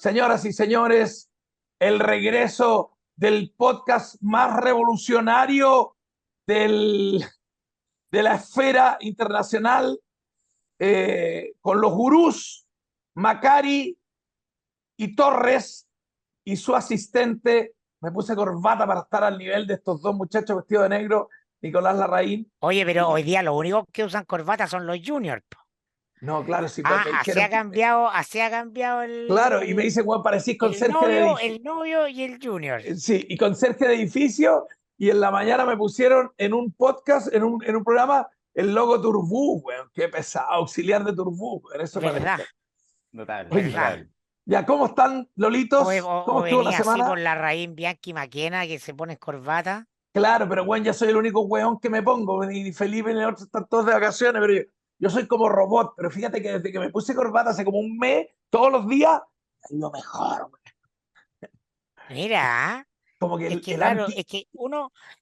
Señoras y señores, el regreso del podcast más revolucionario del, de la esfera internacional, con los gurús Macari y Torres y su asistente. Me puse corbata para estar al nivel de estos dos muchachos vestidos de negro, Nicolás Larraín. Oye, pero hoy día los únicos que usan corbata son los juniors, po. No, claro, sí, pues me Así dijeron, ha cambiado claro, y me dicen, bueno, parecís el conserje de novio, edificio. el novio y el junior. Sí, y conserje de edificio, y en la mañana me pusieron en un podcast, en un programa, el logo Turbú, weón, qué pesado, auxiliar de Turbú, en eso ¿Verdad? parezco. Notable, Oye, ¿Verdad? notable. ya, ¿cómo están, O, Lolitos? o- ¿Cómo o estuvo la venía así por semana? la raíz Bianchi Maquena que se pone corbata. Claro, pero weón, ya soy el único weón que me pongo, y Felipe y el otro están todos de vacaciones, pero yo soy como robot, pero fíjate que desde que me puse corbata hace como un mes, todos los días, es lo mejor, weón. Mira, Como que es el, que el claro, anti,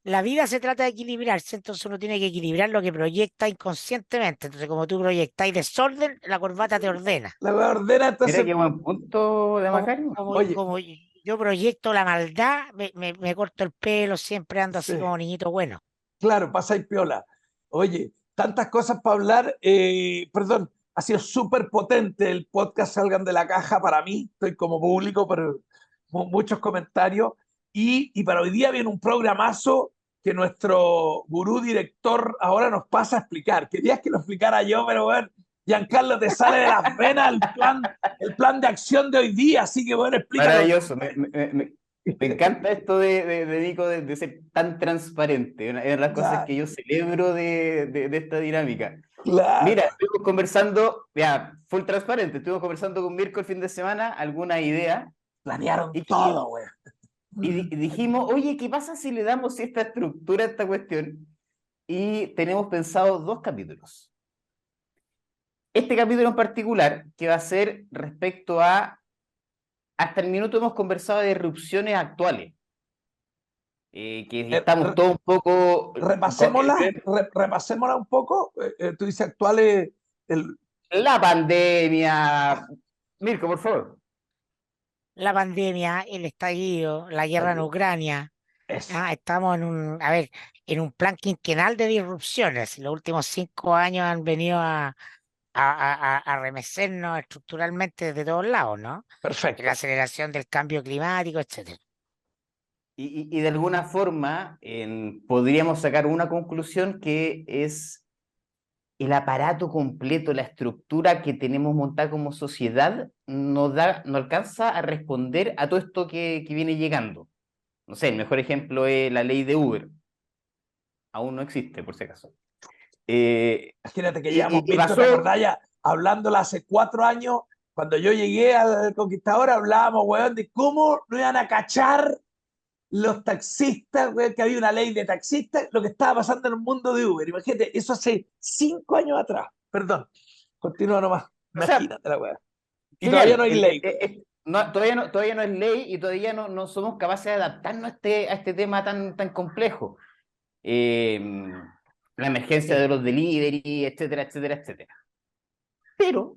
la vida se trata de equilibrarse, entonces uno tiene que equilibrar lo que proyecta inconscientemente. Entonces, como tú proyectas desorden, la corbata te ordena. la weón ordena, Mira entonces, qué buen punto de Como, Macario. como, oye, como yo proyecto la maldad, me corto el pelo, siempre ando así sí. como niñito bueno. Claro, pasa y piola. Oye, tantas cosas para hablar. Perdón, ha sido súper potente el podcast Salgan de la Caja para mí. Estoy como público, pero muchos comentarios. Y para hoy día viene un programazo que nuestro gurú director ahora nos pasa a explicar. Querías que lo explicara yo, pero bueno, Giancarlo, te sale de las venas el plan de acción de hoy día. Así que bueno, explícalo. Maravilloso. Me encanta esto de Nico de ser tan transparente. Una de las cosas Ya, que yo celebro de esta dinámica. Mira, claro. estuvimos conversando, ya, full transparente, estuvimos conversando con Mirko el fin de semana, alguna idea, Planearon y, todo, güey. y dijimos, oye, ¿qué pasa si le damos esta estructura a esta cuestión? Y tenemos pensado dos capítulos. Este capítulo en particular, que va a ser respecto a, hasta el minuto hemos conversado de erupciones actuales, que Eh, estamos todos un poco... repasémosla un poco. Tú dices actuales, el, La pandemia. Mirko, por favor. La pandemia, el estallido, la guerra en Ucrania. eso. Estamos en un plan quinquenal de disrupciones. Los últimos 5 años han venido a remecernos estructuralmente desde todos lados, ¿no? La Perfecto. aceleración del cambio climático, etcétera. Y de alguna forma podríamos sacar una conclusión que es el aparato completo, la estructura que tenemos montada como sociedad, no alcanza a responder a todo esto que viene llegando. No sé, el mejor ejemplo es la ley de Uber. Aún no existe, por si acaso. Imagínate que Y, llevamos, y Mirko, ¿te pasó, acordás ya? Hablándola hace 4 años, cuando yo llegué al Conquistador, hablábamos, weón, de cómo no iban a cachar los taxistas, weón, que había una ley de taxistas, lo que estaba pasando en el mundo de Uber. Imagínate, eso hace 5 años atrás. Perdón, continúa nomás. o sea, Imagínate la weón. Y todavía no genial. hay ley. Todavía no es ley y todavía no somos capaces de adaptarnos a este tema tan complejo. Eh, la emergencia Sí. de los delivery, etcétera, etcétera, etcétera. Pero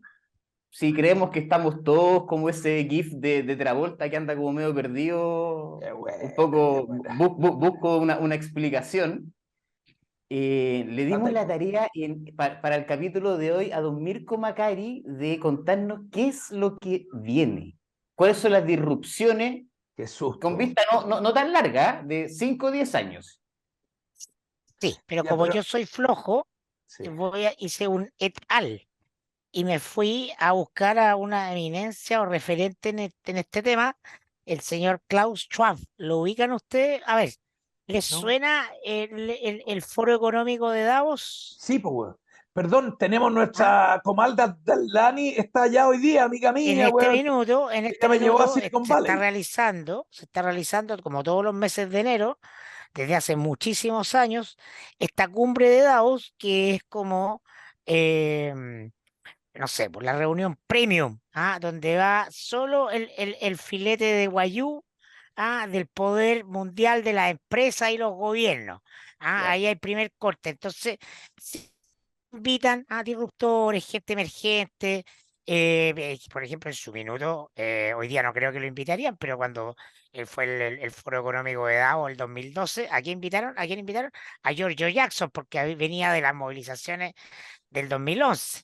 si creemos que estamos todos como ese GIF de Travolta que anda como medio perdido, Qué un buena, qué poco buena. busco una explicación. Le dimos Date, la tarea para el capítulo de hoy a don Mirko Macari de contarnos qué es lo que viene, cuáles son las disrupciones qué con susto. vista no tan larga, de 5 o 10 años. Sí, pero Ya, como pero yo soy flojo, sí. hice un et al y me fui a buscar a una eminencia o referente en este tema, el señor Klaus Schwab. ¿Lo ubican ustedes? A ver, ¿les ¿No? suena el Foro Económico de Davos? Sí, pues, weón. Perdón, tenemos ¿Ah? nuestra comalda Dani, está allá hoy día, amiga En mía, este weón. minuto, en Ella este me llevó a minuto Silicon Valley. se está realizando como todos los meses de enero, desde hace muchísimos años, esta cumbre de Davos, que es como, em, no sé, por la reunión premium, donde va solo el filete de guayú, del poder mundial de las empresas y los gobiernos. Ya. Ahí hay primer corte. Entonces, se invitan a disruptores, gente emergente, Por ejemplo, en su minuto, hoy día no creo que lo invitarían, pero cuando fue el Foro Económico de Davos el 2012, ¿a quién invitaron? ¿A quién invitaron? A Giorgio Jackson, porque venía de las movilizaciones del 2011.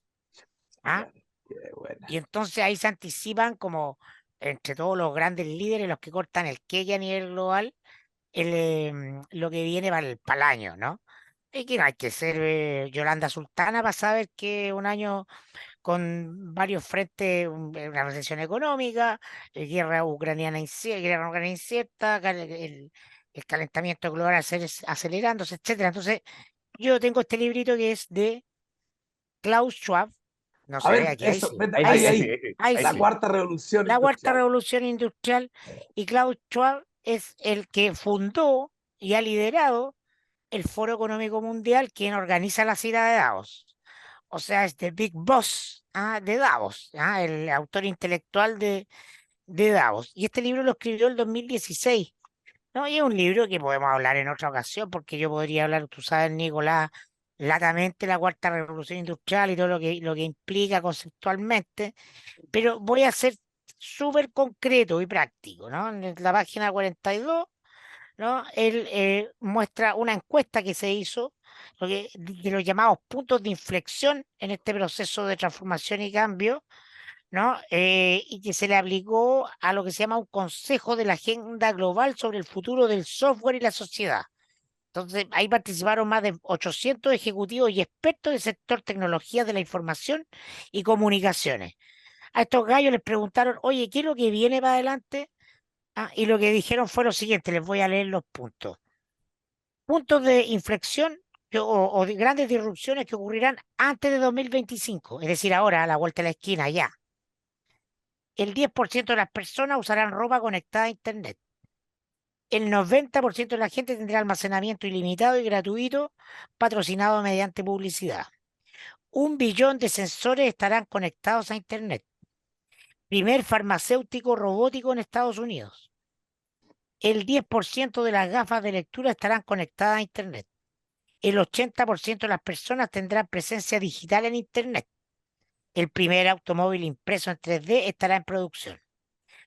¿Ah? Qué buena. Y entonces ahí se anticipan como entre todos los grandes líderes, los que cortan el queque a nivel global, lo que viene para el año, ¿no? Y que no hay que ser Yolanda Sultana para saber que un año con varios frentes, una recesión económica, guerra ucraniana incierta, el calentamiento global acelerándose, etcétera. Entonces, yo tengo este librito que es de Klaus Schwab, no A se ve ver, aquí, ahí eso, sí, vete, Ahí ahí sí, ahí ahí, sí, sí, ahí. ahí ahí La sí. sí. cuarta revolución La cuarta industrial. revolución industrial, y Klaus Schwab es el que fundó y ha liderado el Foro Económico Mundial, quien organiza la cita de Davos. O sea, es The Big Boss, de Davos, el autor intelectual de Davos. Y este libro lo escribió el 2016, ¿no? Y es un libro que podemos hablar en otra ocasión, porque yo podría hablar, tú sabes, Nicolás, latamente la cuarta revolución industrial y todo lo que implica conceptualmente, pero voy a ser súper concreto y práctico, ¿no? En la página 42, ¿no? Él muestra una encuesta que se hizo de los llamados puntos de inflexión en este proceso de transformación y cambio, ¿no? Y que se le aplicó a lo que se llama un Consejo de la Agenda Global sobre el futuro del software y la sociedad. Entonces, ahí participaron más de 800 ejecutivos y expertos del sector tecnología de la información y comunicaciones. A estos gallos les preguntaron, oye, ¿qué es lo que viene para adelante? Y lo que dijeron fue lo siguiente, les voy a leer los puntos. Puntos de inflexión o de grandes disrupciones que ocurrirán antes de 2025, es decir, ahora a la vuelta de la esquina ya. El 10% de las personas usarán ropa conectada a Internet. El 90% de la gente tendrá almacenamiento ilimitado y gratuito, patrocinado mediante publicidad. 1 billón de sensores estarán conectados a Internet. Primer farmacéutico robótico en Estados Unidos. El 10% de las gafas de lectura estarán conectadas a Internet. El 80% de las personas tendrán presencia digital en Internet. El primer automóvil impreso en 3D estará en producción.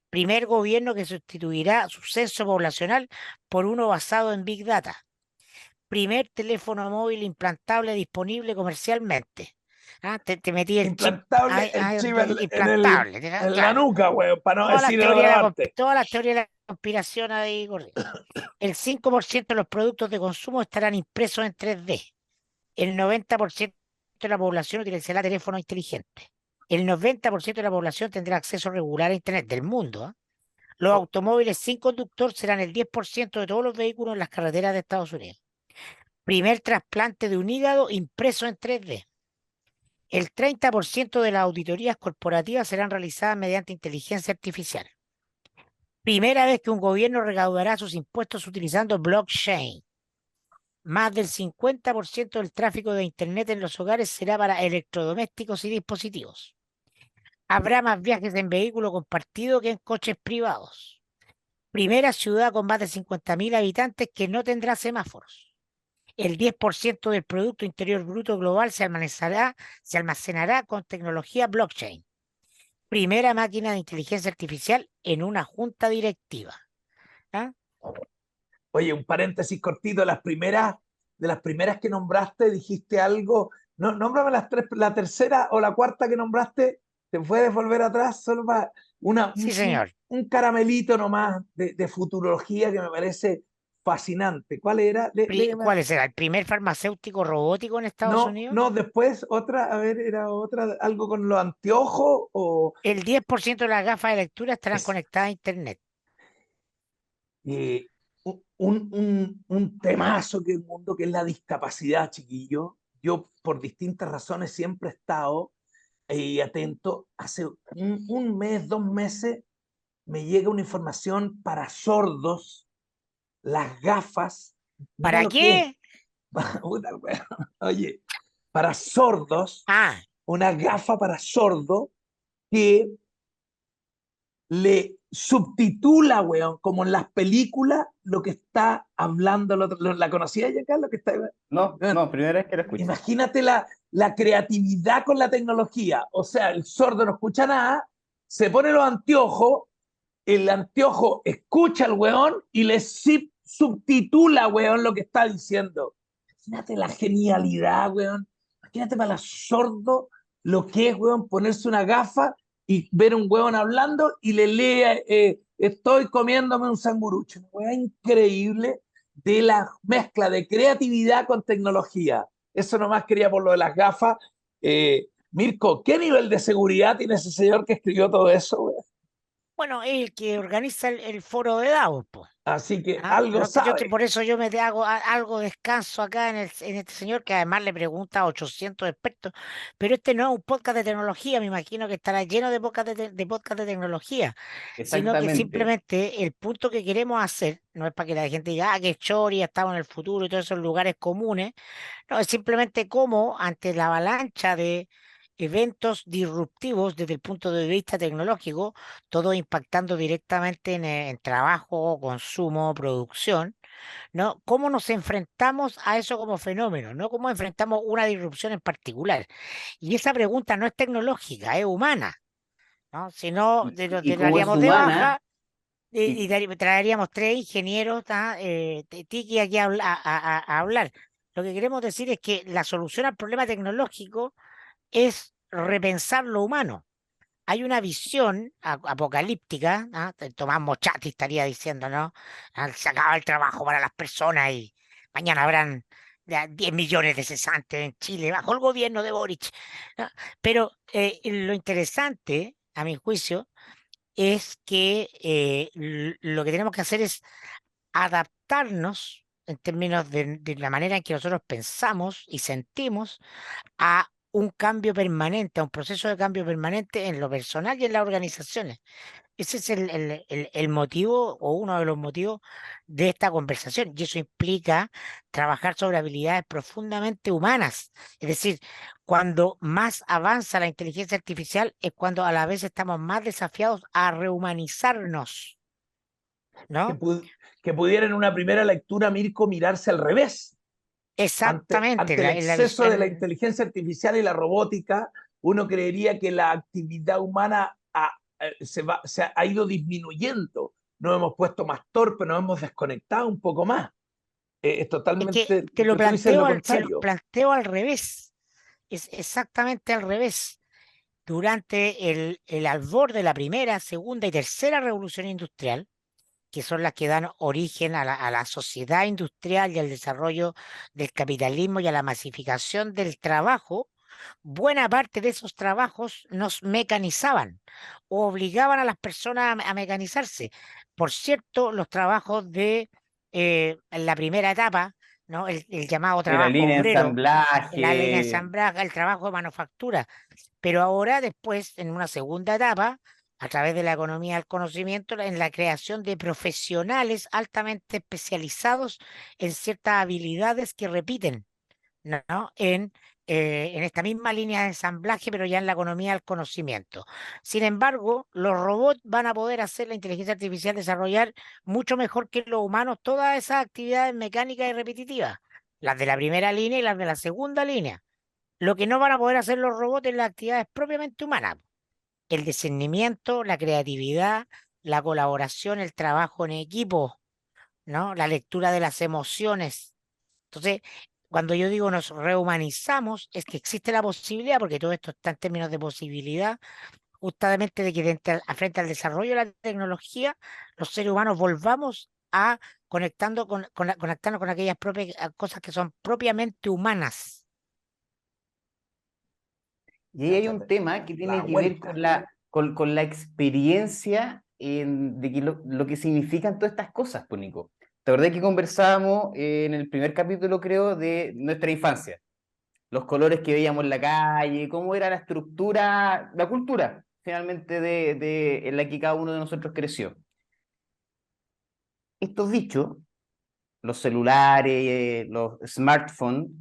Primer gobierno que sustituirá su censo poblacional por uno basado en Big Data. Primer teléfono móvil implantable disponible comercialmente. Te metí el chip Implantable el chip implantable, en la claro. nuca, weón, para no decir en otra parte. Todas las teorías de la conspiración ahí, corriendo. El 5% de los productos de consumo estarán impresos en 3D. El 90% de la población utilizará teléfono inteligente. El 90% de la población tendrá acceso regular a Internet del mundo. Los Oh, automóviles sin conductor serán el 10% de todos los vehículos en las carreteras de Estados Unidos. Primer trasplante de un hígado impreso en 3D. El 30% de las auditorías corporativas serán realizadas mediante inteligencia artificial. Primera vez que un gobierno recaudará sus impuestos utilizando blockchain. Más del 50% del tráfico de Internet en los hogares será para electrodomésticos y dispositivos. Habrá más viajes en vehículo compartido que en coches privados. Primera ciudad con más de 50.000 habitantes que no tendrá semáforos. El 10% del Producto Interior Bruto global se almacenará con tecnología blockchain. Primera máquina de inteligencia artificial en una junta directiva. ¿Ah? oye, un paréntesis cortito, de las primeras que nombraste, dijiste algo, no, nómbrame las tres, la tercera o la cuarta que nombraste, te puedes volver atrás solo para Sí, señor. un caramelito nomás de futurología que me parece fascinante. ¿Cuál era? ¿Cuál será? ¿El primer farmacéutico robótico en Estados No, Unidos? no, después otra, a ver, era otra, algo con los anteojos o El 10% de las gafas de lectura estarán es, conectadas a Internet. eh, un temazo que el mundo que es la discapacidad, chiquillo. Yo por distintas razones siempre he estado atento. Hace un mes, 2 meses, me llega una información para sordos, las gafas, mira ¿Para lo que es. qué? Puta, weón. Oye, para sordos, Ah, una gafa para sordo que le subtitula, weón, como en las películas, lo que está hablando el otro. ¿La conocía ya acá? Lo que está, No, weón, no, primera vez que lo escucho. imagínate la creatividad con la tecnología. O sea, el sordo no escucha nada, se pone los anteojos, el anteojo escucha al weón y le subtitula, weón, lo que está diciendo. Imagínate la genialidad, weón. Imagínate para los sordos lo que es, weón, ponerse una gafa y ver un weón hablando y le lee, estoy comiéndome un sangurucho. Una weá increíble de la mezcla de creatividad con tecnología. Eso nomás quería por lo de las gafas. Mirko, ¿qué nivel de seguridad tiene ese señor que escribió todo eso, weón? Bueno, el que organiza el foro de Davos, po. Así que Ah, algo sabe. por eso yo me hago algo descanso acá en este señor que además le pregunta a 800 expertos, pero este no es un podcast de tecnología, me imagino que estará lleno de podcast de tecnología, sino que Exactamente. simplemente el punto que queremos hacer, no es para que la gente diga, que chori, estamos en el futuro y todos esos lugares comunes, no, es simplemente cómo ante la avalancha de eventos disruptivos desde el punto de vista tecnológico, todo impactando directamente en trabajo, consumo, producción, ¿no? ¿Cómo nos enfrentamos a eso como fenómeno? ¿No? ¿Cómo enfrentamos una disrupción en particular? Y esa pregunta no es tecnológica, es humana, ¿no? Si no, Y como es daríamos de humana, baja y y traeríamos tres ingenieros, Tiki aquí a hablar. Lo que queremos decir es que la solución al problema tecnológico es repensar lo humano. Hay una visión apocalíptica, Tomás Mochati estaría diciendo, ¿no? Se acaba el trabajo para las personas y mañana habrán 10 millones de cesantes en Chile bajo el gobierno de Boric, ¿no? Pero lo interesante, a mi juicio, es que lo que tenemos que hacer es adaptarnos en términos de la manera en que nosotros pensamos y sentimos a un cambio permanente, a un proceso de cambio permanente en lo personal y en las organizaciones. Ese es el motivo o uno de los motivos de esta conversación. Y eso implica trabajar sobre habilidades profundamente humanas. Es decir, cuando más avanza la inteligencia artificial es cuando a la vez estamos más desafiados a rehumanizarnos, Que, ¿no? que pudiera en una primera lectura Mirko mirarse al revés. Exactamente. Ante el La exceso de la visión. inteligencia artificial y la robótica, uno creería que la actividad humana se ha ido disminuyendo. Nos hemos puesto más torpes, nos hemos desconectado un poco más. Es Es que totalmente, pero tú dices lo se lo contrario. planteo al revés. Es exactamente al revés. Durante el albor de la primera, segunda y tercera revolución industrial, que son las que dan origen a la sociedad industrial y al desarrollo del capitalismo y a la masificación del trabajo, buena parte de esos trabajos nos mecanizaban o obligaban a las personas a mecanizarse. Por cierto, los trabajos de la primera etapa, ¿no? El llamado de la trabajo línea de obrero, la línea de ensamblaje, ensamblaje, el trabajo de manufactura. Pero ahora, después, en una segunda etapa, a través de la economía del conocimiento, en la creación de profesionales altamente especializados en ciertas habilidades que repiten, ¿no? En esta misma línea de ensamblaje, pero ya en la economía del conocimiento. Sin embargo, los robots van a poder hacer la inteligencia artificial desarrollar mucho mejor que los humanos todas esas actividades mecánicas y repetitivas, las de la primera línea y las de la segunda línea. Lo que no van a poder hacer los robots es las actividades propiamente humanas: el discernimiento, la creatividad, la colaboración, el trabajo en equipo, ¿no? La lectura de las emociones. Entonces, cuando yo digo nos rehumanizamos, es que existe la posibilidad, porque todo esto está en términos de posibilidad, justamente de que frente al desarrollo de la tecnología, los seres humanos volvamos a conectarnos con aquellas propias cosas que son propiamente humanas. y ahí hay un Cáchate, tema que la tiene que ver vuelta. con la experiencia de que lo que significan todas estas cosas, pues, Nico. ¿Te acordás que conversábamos en el primer capítulo, creo, de nuestra infancia? Los colores que veíamos en la calle, cómo era la estructura, la cultura, finalmente, en la que cada uno de nosotros creció. Estos bichos, los celulares, los smartphones,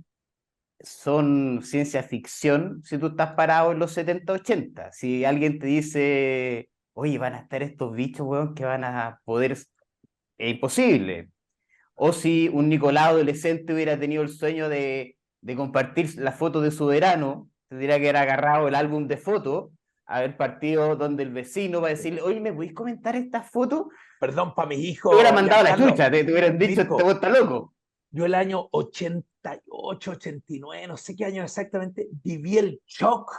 son ciencia ficción si tú estás parado en los 70 80. Si alguien te dice, oye, van a estar estos bichos, weón, que van a poder, es imposible. O si un Nicolau adolescente hubiera tenido el sueño de de compartir la foto de su verano, tendría que haber agarrado el álbum de fotos, haber partido donde el vecino va a decirle, oye, ¿me podéis comentar esta foto? Perdón, para mis Te hubiera hijos, mandado la Giancarlo, chucha, te hubieran dicho, este Mirko, vos está loco. yo el año 88, 89, no sé qué año exactamente, viví el shock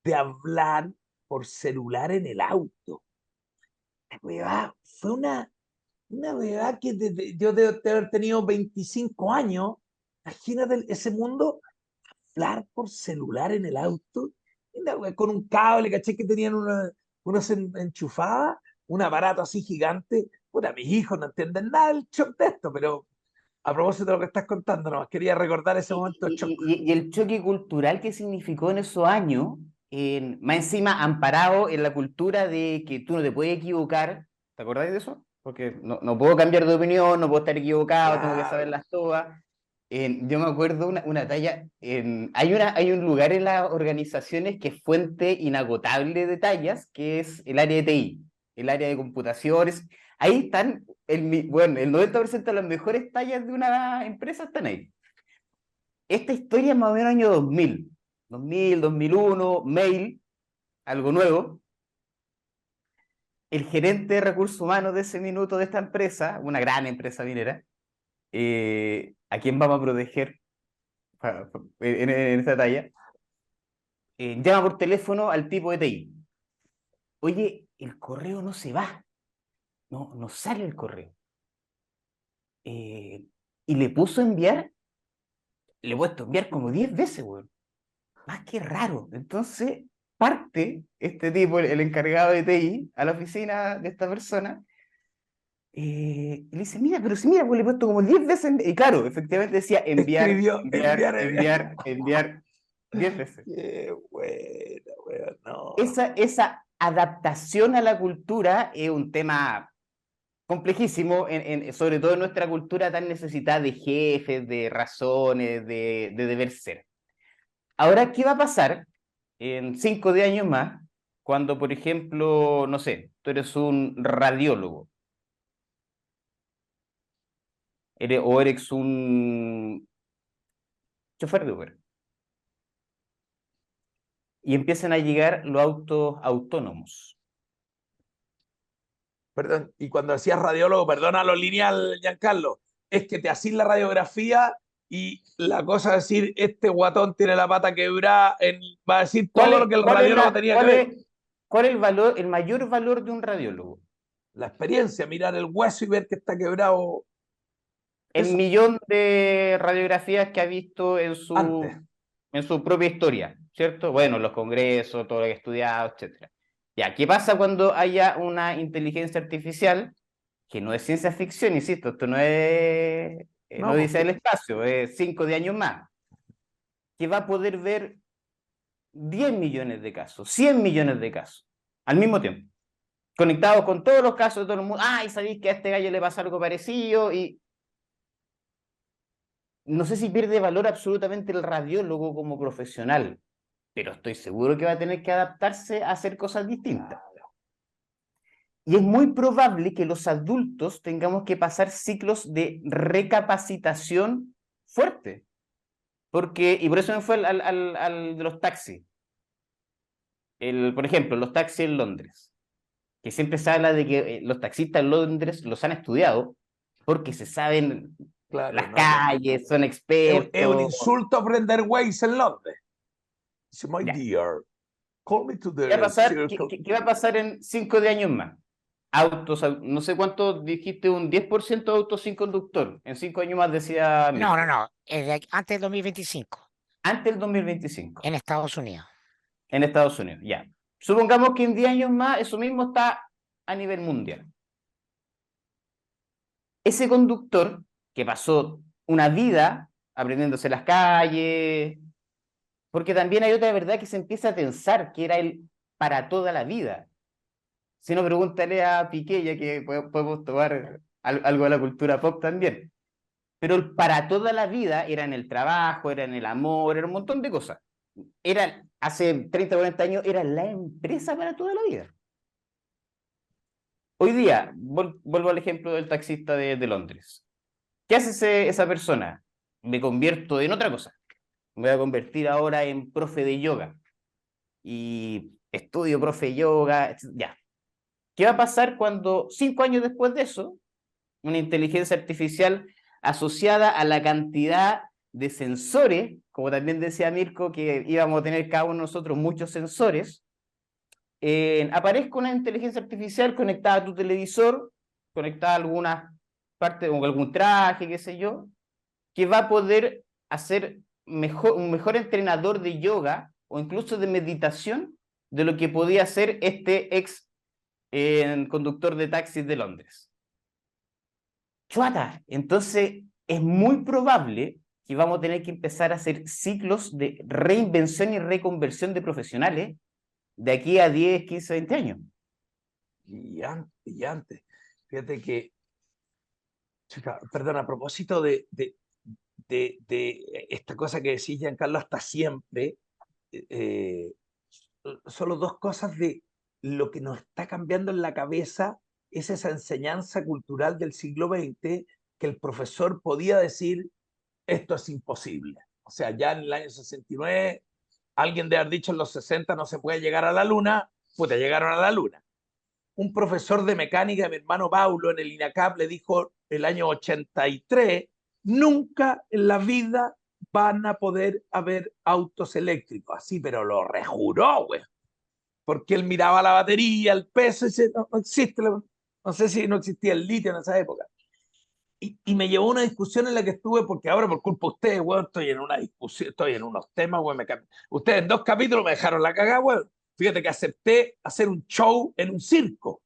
de hablar por celular en el auto. La weá fue una weá que yo debo de haber tenido 25 años. Imagínate ese mundo, hablar por celular en el auto, una weá con un cable, caché que tenían uno se enchufaba, un aparato así gigante. Puta, mis hijos no entienden nada del shock de esto, pero a propósito de lo que estás contando, nomás quería recordar ese momento de shock. Y el choque cultural que significó en esos años, más encima amparado en la cultura de que tú no te puedes equivocar, ¿te acordás de eso? Porque no puedo cambiar de opinión, no puedo estar equivocado, tengo que Claro. saberlas todas. Yo me acuerdo una talla, hay un lugar en las organizaciones que es fuente inagotable de tallas, que es el área de TI, el área de computaciones. Ahí están, bueno, el 90% de las mejores tallas de una empresa están ahí. Esta historia es más o menos año 2001, mail, algo nuevo. El gerente de recursos humanos de ese minuto de esta empresa, una gran empresa minera, ¿a quién vamos a proteger en esta talla? Llama por teléfono al tipo de TI. Oye, el correo no se va, no sale el correo. Y le puso enviar, le he puesto enviar como 10 veces, weón. Más que raro. Entonces, parte este tipo, el encargado de TI, a la oficina de esta persona, y le dice, mira, pero si mira, pues le he puesto como 10 veces, y claro, efectivamente decía enviar, Escribió enviar, enviar. enviar, enviar, 10 veces. Qué bueno, weón, no. Esa adaptación a la cultura es un tema complejísimo, sobre todo en nuestra cultura tan necesitada de jefes, de razones, de deber ser. Ahora, ¿qué va a pasar en 5 o 10 años más cuando, por ejemplo, no sé, tú eres un radiólogo o eres un chofer de Uber y empiezan a llegar los autos autónomos? Perdón, y cuando decías radiólogo, perdona lo lineal, Giancarlo, es que te hacís la radiografía y la cosa es decir, este guatón tiene la pata quebrada, va a decir todo lo que el radiólogo tenía que ver. ¿Cuál es el valor, el mayor valor de un radiólogo? La experiencia, mirar el hueso y ver que está quebrado. El Eso, millón de radiografías que ha visto antes. en su propia historia, ¿cierto? Bueno, los congresos, todo lo que ha estudiado, etcétera. Ya, ¿qué pasa cuando haya una inteligencia artificial que no es ciencia ficción, insisto, esto no No, dice el porque, espacio, es 5 de años más, que va a poder ver 10 millones de casos, 100 millones de casos, al mismo tiempo, conectados con todos los casos de todo el mundo? Ah, y sabéis que a este gallo le pasa algo parecido, y no sé si pierde valor absolutamente el radiólogo como profesional, pero estoy seguro que va a tener que adaptarse a hacer cosas distintas. Y es muy probable que los adultos tengamos que pasar ciclos de recapacitación fuerte. Y por eso me fue al de los taxis. Por ejemplo, los taxis en Londres, que siempre se habla de que los taxistas en Londres los han estudiado porque se saben claro, las no, no. calles, son Es un expertos. insulto aprender Waze en Londres. Dice, my Ya. dear, call me to ¿Qué va a the pasar? circle. ¿Qué va a pasar en 5 de años más? Autos, no sé cuánto dijiste, un 10% de autos sin conductor. En 5 años más, decía No, no, Mirko. no. Antes del 2025, Antes del 2025, en Estados Unidos. en Estados Unidos, ya. Supongamos que en 10 años más eso mismo está a nivel mundial. Ese conductor que pasó una vida aprendiéndose las calles, porque también hay otra verdad que se empieza a pensar que era el para toda la vida. Si no, pregúntale a Piqué, ya que podemos tomar algo de la cultura pop también. Pero el para toda la vida era en el trabajo, era en el amor, era un montón de cosas. Hace 30 o 40 años, era la empresa para toda la vida. Hoy día, vuelvo al ejemplo del taxista de Londres. ¿Qué hace esa persona? Me convierto en otra cosa. me voy a convertir ahora en profe de yoga y estudio profe de yoga, ya. ¿Qué va a pasar cuando 5 años después de eso, una inteligencia artificial asociada a la cantidad de sensores, como también decía Mirko, que íbamos a tener cada uno de nosotros muchos sensores, aparezca una inteligencia artificial conectada a tu televisor, conectada a alguna parte, o algún traje, qué sé yo, que va a poder hacer un mejor entrenador de yoga o incluso de meditación de lo que podía hacer este ex conductor de taxis de Londres. Chuata, entonces es muy probable que vamos a tener que empezar a hacer ciclos de reinvención y reconversión de profesionales de aquí a 10, 15, 20 años. Y antes. Fíjate que, chica, perdón, a propósito de esta cosa que decís, Giancarlo, hasta siempre, eh, solo dos cosas de lo que nos está cambiando en la cabeza es esa enseñanza cultural del siglo XX que el profesor podía decir, esto es imposible. O sea, ya en el año 69, alguien de haber dicho en los 60 no se puede llegar a la luna, pues te llegaron a la luna. Un profesor de mecánica, mi hermano Paulo, en el INACAP, le dijo el año 83, nunca en la vida van a poder haber autos eléctricos. Así, pero lo rejuró, güey. Porque él miraba la batería, el peso, y dice, no, no existe, no sé si no existía el litio en esa época. Y me llevó a una discusión en la que estuve, porque ahora por culpa de ustedes, weón, estoy en una discusión, estoy en unos temas, weón, ustedes en 2 capítulos me dejaron la cagada, weón. Fíjate que acepté hacer un show en un circo.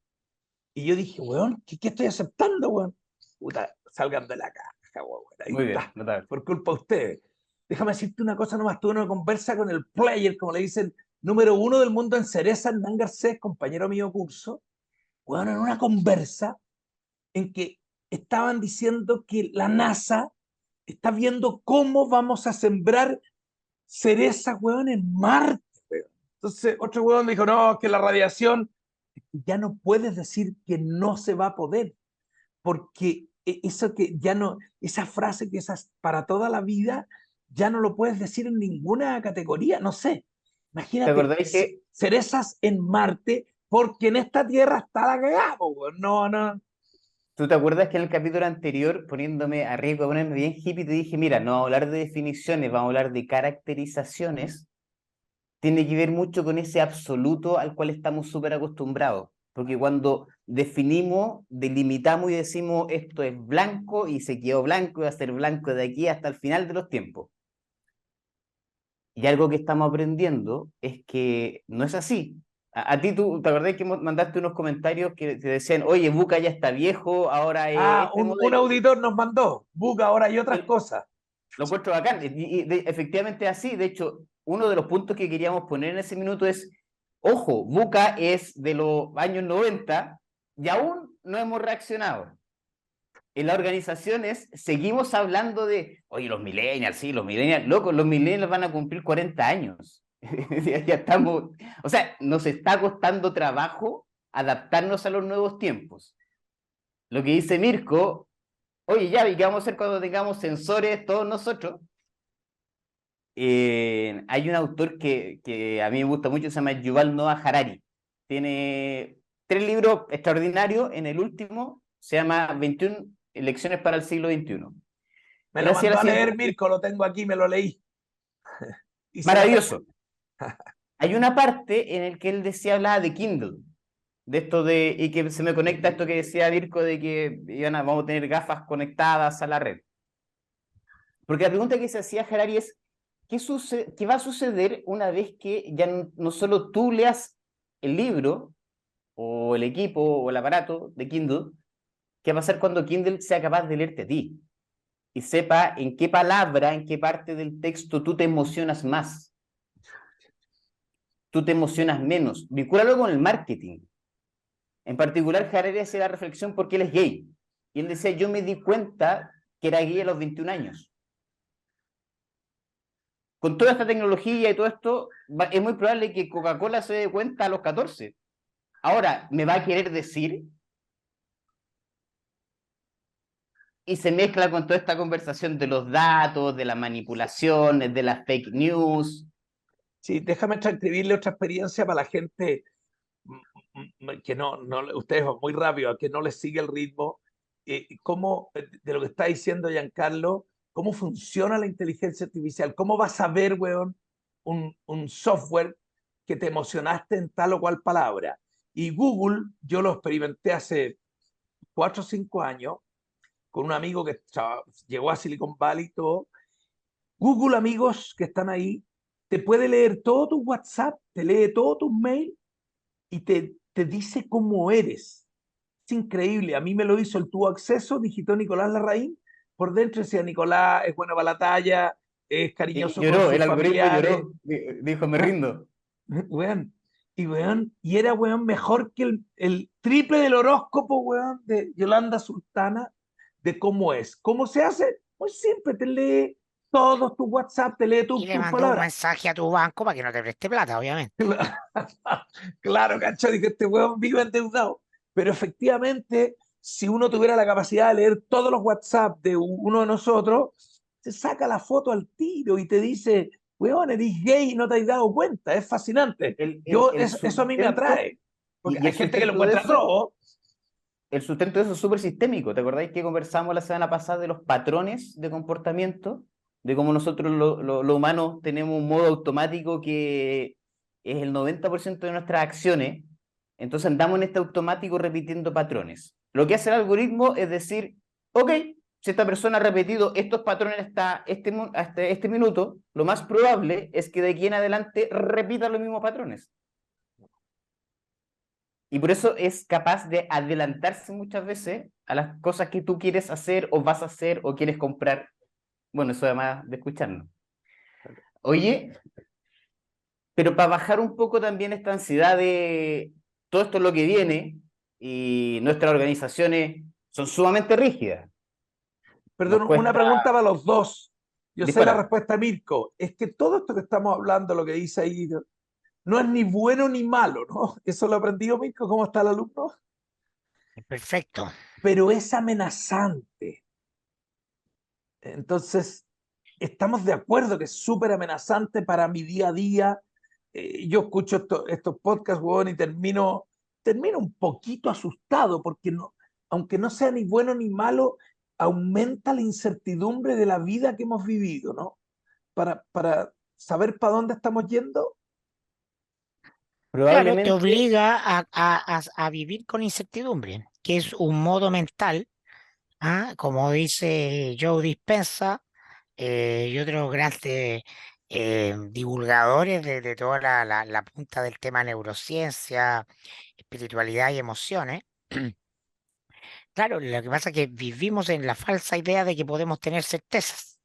Y yo dije, weón, ¿qué estoy aceptando, weón? Puta, salgan de la caja, weón. Ahí Muy está, bien, notable. por culpa de ustedes. Déjame decirte una cosa nomás, tuve una conversa con el player, como le dicen, número 1 del mundo en cereza, Hernán Garcés, compañero mío de curso, weón, en una conversa en que estaban diciendo que la NASA está viendo cómo vamos a sembrar cerezas, weón, en Marte, weón. Entonces, otro weón dijo, no, que la radiación, ya no puedes decir que no se va a poder, porque eso que ya no, esa frase que es para toda la vida, ya no lo puedes decir en ninguna categoría, no sé. ¿Te Imagínate, acordáis que cerezas en Marte, porque en esta Tierra está la cagada, weón. No, no. ¿Tú te acuerdas que en el capítulo anterior, poniéndome a riesgo de ponerme bien hippie, te dije, mira, no vamos a hablar de definiciones, vamos a hablar de caracterizaciones? Tiene que ver mucho con ese absoluto al cual estamos súper acostumbrados. Porque cuando definimos, delimitamos y decimos esto es blanco y se quedó blanco y va a ser blanco de aquí hasta el final de los tiempos. Y algo que estamos aprendiendo es que no es así. A ti, ¿tú te acordás que mandaste unos comentarios que te decían, oye, Buca ya está viejo, ahora es este Un modelo? auditor nos mandó, Buca, ahora hay otras cosas. Lo encuentro bacán. Efectivamente así. De hecho, uno de los puntos que queríamos poner en ese minuto es, ojo, Buca es de los años 90 y aún no hemos reaccionado. En las organizaciones seguimos hablando de, oye, los millennials, sí, los millennials, locos, los millennials van a cumplir 40 años. Ya estamos, o sea, nos está costando trabajo adaptarnos a los nuevos tiempos. Lo que dice Mirko, oye, ya, ¿y qué vamos a hacer cuando tengamos sensores todos nosotros? Hay un autor que a mí me gusta mucho, se llama Yuval Noah Harari. Tiene 3 libros extraordinarios. En el último se llama 21 Lecciones para el siglo XXI. Me Él lo hacía mandó la a siguiente... leer Mirko, lo tengo aquí, me lo leí. Hice la Maravilloso. Hay una parte en la que él decía, hablaba de Kindle, de esto de, y que se me conecta a esto que decía Mirko de que vamos a tener gafas conectadas a la red. Porque la pregunta que se hacía Harari es, ¿qué va a suceder una vez que ya no solo tú leas el libro o el equipo o el aparato de Kindle? ¿Qué va a pasar cuando Kindle sea capaz de leerte a ti y sepa en qué palabra, en qué parte del texto tú te emocionas más, tú te emocionas menos? Vincúlalo con el marketing. En particular, Harari hacía la reflexión porque él es gay. Y él decía, yo me di cuenta que era gay a los 21 años. Con toda esta tecnología y todo esto, es muy probable que Coca-Cola se dé cuenta a los 14. Ahora, ¿me va a querer decir y se mezcla con toda esta conversación de los datos, de las manipulaciones, de las fake news. Sí, déjame transcribirle otra experiencia para la gente que ustedes van muy rápido, a que no les sigue el ritmo. ¿Cómo, de lo que está diciendo Giancarlo, cómo funciona la inteligencia artificial? ¿Cómo vas a ver, weón, un software que te emocionaste en tal o cual palabra? Y Google, yo lo experimenté hace 4 o 5 años con un amigo que llegó a Silicon Valley y todo. Google, amigos que están ahí, te puede leer todo tu WhatsApp, te lee todos tus mails y te dice cómo eres. Es increíble. A mí me lo hizo el tuvo acceso, digitó Nicolás Larraín. Por dentro decía: Nicolás es bueno para la talla, es cariñoso con Lloró, sus el algoritmo familiares. lloró, dijo, me Ah, rindo. weón. Y era, weón, mejor que el triple del horóscopo, weón, de Yolanda Sultana, de cómo es. ¿Cómo se hace? Muy simple, te lee todos tus WhatsApp, te lee Y le tus mandó un palabras. mensaje a tu banco para que no te preste plata, obviamente. Claro, cacho, dije, este weón vive endeudado. Pero efectivamente, si uno tuviera la capacidad de leer todos los WhatsApp de uno de nosotros, se saca la foto al tiro y te dice: weón, eres gay y no te has dado cuenta. Es fascinante. El Eso a mí me sustento, atrae, porque y hay el gente que lo sustento de encuentra eso, trobo. el sustento de eso es súper sistémico. ¿Te acordáis que conversamos la semana pasada de los patrones de comportamiento? De cómo nosotros los humanos tenemos un modo automático que es el 90% de nuestras acciones. Entonces andamos en este automático repitiendo patrones. Lo que hace el algoritmo es decir, ok, si esta persona ha repetido estos patrones hasta este minuto, lo más probable es que de aquí en adelante repita los mismos patrones. Y por eso es capaz de adelantarse muchas veces a las cosas que tú quieres hacer o vas a hacer o quieres comprar. Bueno, eso además de escucharnos. Oye, pero para bajar un poco también esta ansiedad de todo esto es lo que viene y nuestras organizaciones son sumamente rígidas. Nos Perdón, una cuesta pregunta para los dos. Yo sé la disparar. respuesta, Mirko. Es que todo esto que estamos hablando, lo que dice ahí, no es ni bueno ni malo, ¿no? Eso lo aprendió Mirko, ¿cómo está el alumno? Perfecto. Pero es amenazante. Entonces, estamos de acuerdo que es súper amenazante para mi día a día. Yo escucho estos podcasts, weón, y termino un poquito asustado porque no, aunque no sea ni bueno ni malo, aumenta la incertidumbre de la vida que hemos vivido, ¿no? Para saber para dónde estamos yendo. Claro, te Probablemente, obliga a vivir con incertidumbre, que es un modo mental, como dice Joe Dispenza y otros grandes divulgadores de toda la punta del tema neurociencia, espiritualidad y emociones. Claro, lo que pasa es que vivimos en la falsa idea de que podemos tener certezas.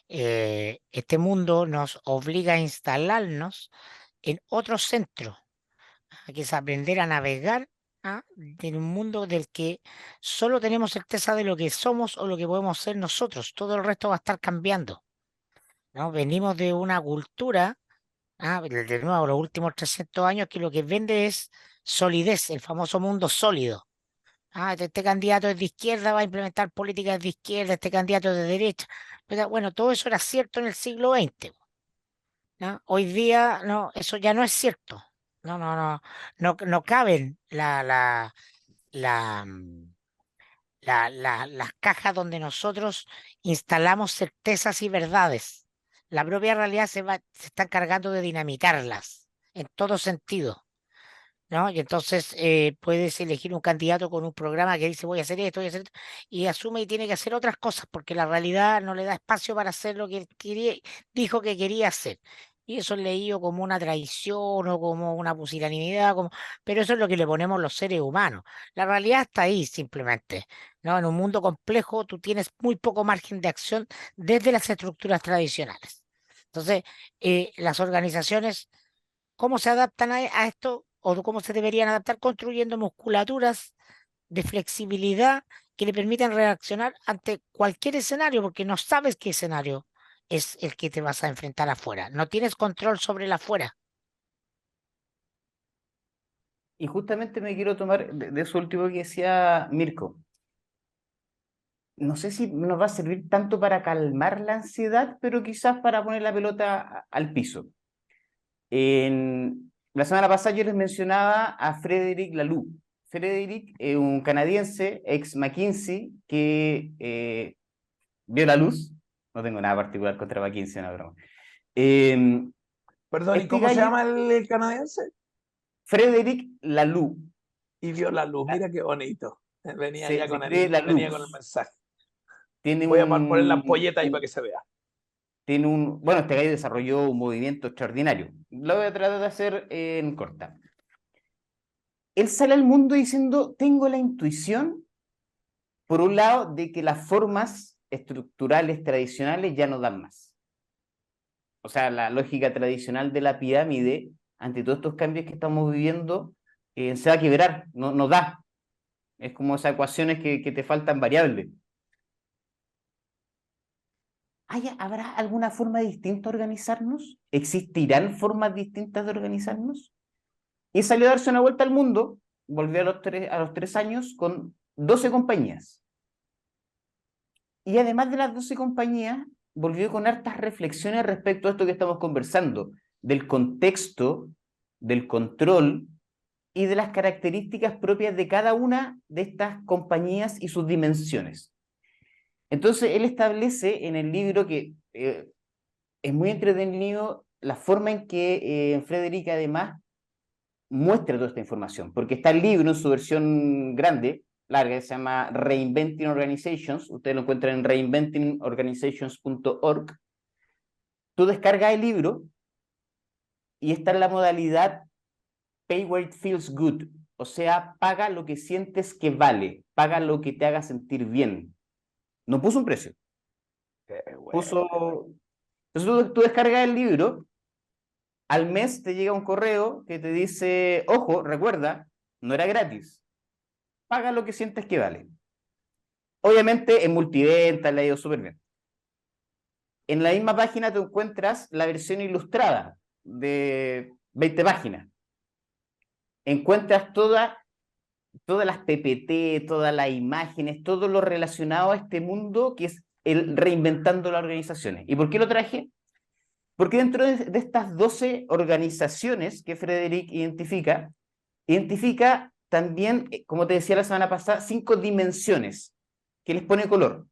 Este mundo nos obliga a instalarnos en otro centro, que es aprender a navegar, en un mundo del que solo tenemos certeza de lo que somos o lo que podemos ser nosotros. Todo el resto va a estar cambiando, ¿no? Venimos de una cultura, de nuevo, los últimos 300 años, que lo que vende es solidez, el famoso mundo sólido. Este candidato es de izquierda, va a implementar políticas de izquierda, este candidato es de derecha. Pero, bueno, todo eso era cierto en el siglo XX, ¿no? Hoy día no, eso ya no es cierto. No caben la, mm, las cajas donde nosotros instalamos certezas y verdades. La propia realidad se está encargando de dinamitarlas en todo sentido. ¿No? Y entonces puedes elegir un candidato con un programa que dice voy a hacer esto, voy a hacer esto, y asume y tiene que hacer otras cosas porque la realidad no le da espacio para hacer lo que él dijo que quería hacer. Y eso es leído como una traición o como una pusilanimidad, pero eso es lo que le ponemos los seres humanos. La realidad está ahí simplemente, ¿no? En un mundo complejo tú tienes muy poco margen de acción desde las estructuras tradicionales. Entonces, las organizaciones, ¿cómo se adaptan a esto o cómo se deberían adaptar? Construyendo musculaturas de flexibilidad que le permitan reaccionar ante cualquier escenario, porque no sabes qué escenario es el que te vas a enfrentar afuera. No tienes control sobre el afuera. y justamente me quiero tomar de eso último que decía Mirko. no sé si nos va a servir tanto para calmar la ansiedad, pero quizás para poner la pelota al piso. La semana pasada yo les mencionaba a Frederic Laloux. Frederic es un canadiense, ex McKinsey, que vio la luz. No tengo nada particular contra McKinsey, no, broma. Perdón, ¿y Este cómo se gallo, llama el canadiense? Frederic Laloux, Y vio la luz, mira qué bonito. Venía se ya escribe venía con el Laloux. mensaje. Tiene Voy a poner la un, ampolleta ahí para que se vea. bueno, este gallo desarrolló un movimiento extraordinario. Lo voy a tratar de hacer en corta. Él sale al mundo diciendo, tengo la intuición, por un lado, de que las formas estructurales tradicionales ya no dan más. O sea, la lógica tradicional de la pirámide, ante todos estos cambios que estamos viviendo, se va a quebrar, no da. Es como esas ecuaciones que te faltan variables. ¿Habrá alguna forma distinta de organizarnos? ¿Existirán formas distintas de organizarnos? Y salió a darse una vuelta al mundo, volvió a los 3 años con 12 compañías. Y además de las 12 compañías, volvió con hartas reflexiones respecto a esto que estamos conversando, del contexto, del control y de las características propias de cada una de estas compañías y sus dimensiones. Entonces, él establece en el libro que es muy entretenido la forma en que Frederica además muestra toda esta información, porque está el libro en su versión grande, larga, que se llama Reinventing Organizations, ustedes lo encuentran en reinventingorganizations.org. Tú descargas el libro y está en la modalidad Pay where it feels good, o sea, paga lo que sientes que vale, paga lo que te haga sentir bien. No puso un precio, puso... Entonces tú descargas el libro, al mes te llega un correo que te dice, ojo, recuerda, no era gratis, paga lo que sientes que vale. Obviamente en multiventa le ha ido súper bien. En la misma página te encuentras la versión ilustrada de 20 páginas. Encuentras todas las PPT, todas las imágenes, todo lo relacionado a este mundo que es el reinventando las organizaciones. ¿Y por qué lo traje? Porque dentro de estas 12 organizaciones que Frederic identifica también, como te decía la semana pasada, 5 dimensiones que les pone color.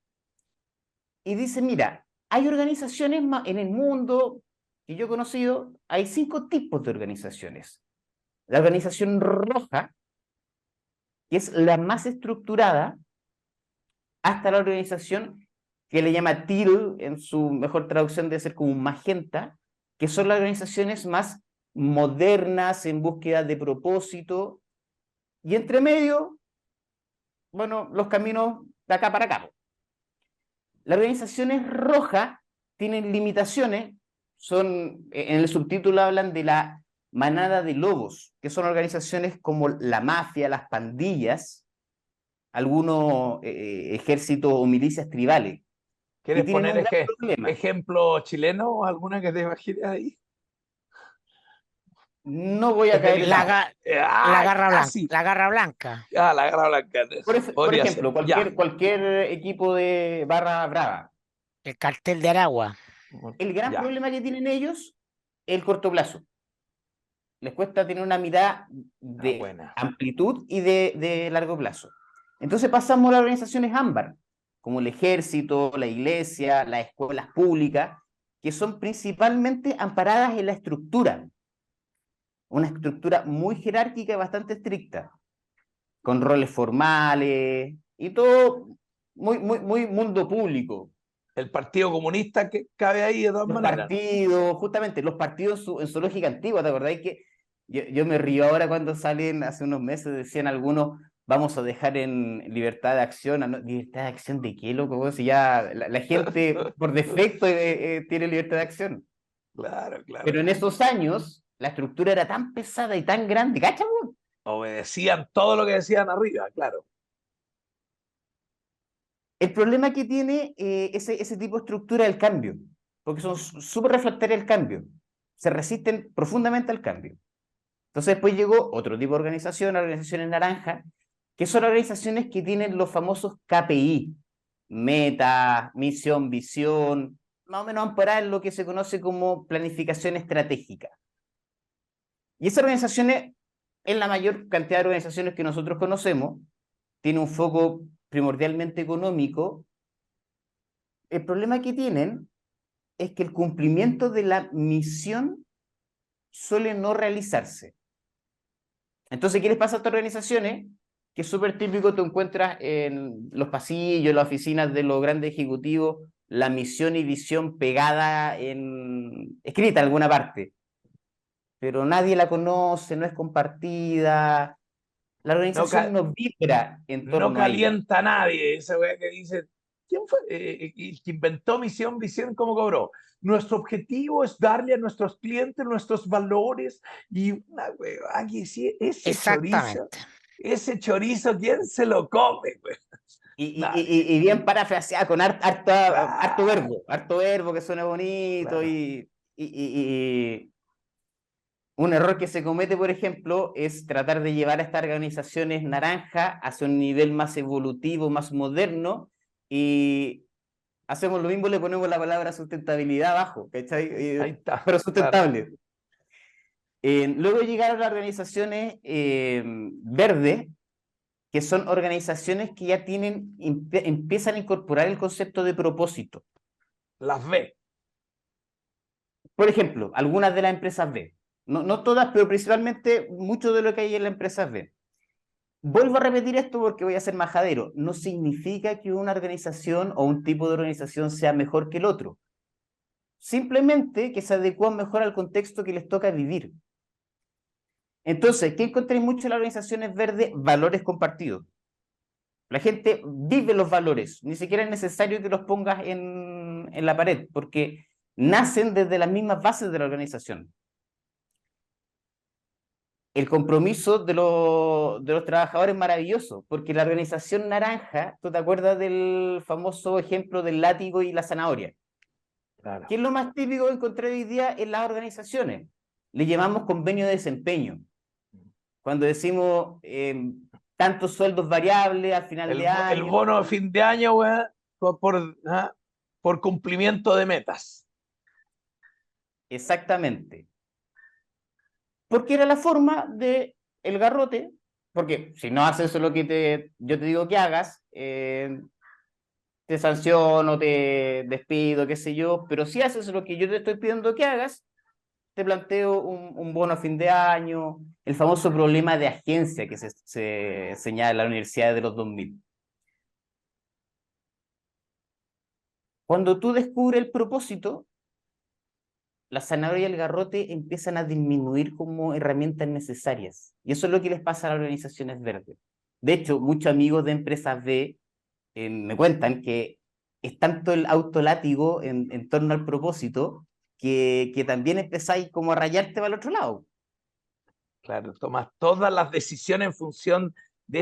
Y dice, mira, hay organizaciones en el mundo que yo he conocido, hay 5 tipos de organizaciones. La organización roja, que es la más estructurada, hasta la organización que le llama teal, en su mejor traducción debe ser como un magenta, que son las organizaciones más modernas, en búsqueda de propósito, y entre medio, bueno, los caminos de acá para acá. Las organizaciones rojas tienen limitaciones, en el subtítulo hablan de la manada de lobos, que son organizaciones como la mafia, las pandillas, algunos ejércitos o milicias tribales, que ¿Quieres tienen poner un gran problema. ejemplo chileno o alguna que te imagines ahí? No voy a Es caer en La, nada. delicado. ga- la ¡Ah, garra blanca, casi! la garra blanca, Ah, la garra blanca. Por Podría ser. ejemplo, Ya. cualquier equipo de barra brava. el cartel de Aragua. El gran Ya. problema que tienen ellos es el corto plazo. Les cuesta tener una mirada Ah, de buena. amplitud y de largo plazo. Entonces pasamos a las organizaciones ámbar, como el ejército, la iglesia, las escuelas públicas, que son principalmente amparadas en la estructura, una estructura muy jerárquica y bastante estricta, con roles formales y todo muy mundo público. El Partido Comunista que cabe ahí de todas Los maneras, ¿no? partidos, justamente, los partidos en su lógica antigua, ¿te acordáis que yo me río ahora cuando salen, hace unos meses decían algunos, vamos a dejar en libertad de acción, ¿no? ¿Libertad de acción de qué, loco? Si ya la gente por defecto tiene libertad de acción. Claro, claro. Pero en esos años la estructura era tan pesada y tan grande, ¿cachai? Obedecían todo lo que decían arriba, claro. El problema que tiene ese tipo de estructura es el cambio, porque son súper refractarias al cambio, se resisten profundamente al cambio. Entonces después llegó otro tipo de organización, organizaciones naranjas, que son organizaciones que tienen los famosos KPI. meta, misión, visión, más o menos amparada en lo que se conoce como planificación estratégica. Y esas organizaciones, en la mayor cantidad de organizaciones que nosotros conocemos, tiene un foco primordialmente económico. El problema que tienen es que el cumplimiento de la misión suele no realizarse. Entonces, ¿qué les pasa a estas organizaciones? Que es súper típico, tú encuentras en los pasillos, en las oficinas de los grandes ejecutivos, la misión y visión pegada escrita en alguna parte, pero nadie la conoce, no es compartida, la No, organización no vibra en no torno a ella. calienta a nadie. Esa weá que dice, ¿quién fue el que inventó Misión, Visión, cómo cobró? Nuestro objetivo es darle a nuestros clientes nuestros valores y una weá que sí, Exactamente. ese chorizo, ¿quién se lo come, güey? Nadie. Y bien parafraseada, con Claro, harto verbo que suena bonito claro. y un error que se comete, por ejemplo, es tratar de llevar a estas organizaciones naranja hacia un nivel más evolutivo, más moderno, y hacemos lo mismo, le ponemos la palabra sustentabilidad abajo, ¿cachai? Ahí está, Pero claro. sustentable. Luego llegaron las organizaciones verdes, que son organizaciones que ya empiezan a incorporar el concepto de propósito. Las ve. Por ejemplo, algunas de las empresas B, no todas, pero principalmente mucho de lo que hay en las empresas B. Vuelvo a repetir esto porque voy a ser majadero. No significa que una organización o un tipo de organización sea mejor que el otro. Simplemente que se adecúan mejor al contexto que les toca vivir. Entonces, ¿qué encontré mucho en las organizaciones verdes? Valores compartidos. La gente vive los valores, ni siquiera es necesario que los pongas en la pared, porque nacen desde las mismas bases de la organización. El compromiso de los trabajadores es maravilloso, porque la organización naranja, ¿tú te acuerdas del famoso ejemplo del látigo y la zanahoria? Claro. ¿Qué es lo más típico que encontré hoy día en las organizaciones? Le llamamos convenio de desempeño. Cuando decimos tantos sueldos variables al final de El año. bono de fin de año, güey, por cumplimiento de metas. Exactamente. Porque era la forma de el garrote, porque si no haces lo que yo te digo que hagas, te sanciono, te despido, qué sé yo, pero si haces lo que yo te estoy pidiendo que hagas, te planteo un bono a fin de año, el famoso problema de agencia que se señala en la Universidad de los 2000. Cuando tú descubres el propósito, la zanahoria y el garrote empiezan a disminuir como herramientas necesarias. Y eso es lo que les pasa a las organizaciones verdes. De hecho, muchos amigos de empresas B me cuentan que es tanto el autolátigo en torno al propósito que también empezáis como a rayarte para el otro lado. Claro, tomas todas las decisiones en función de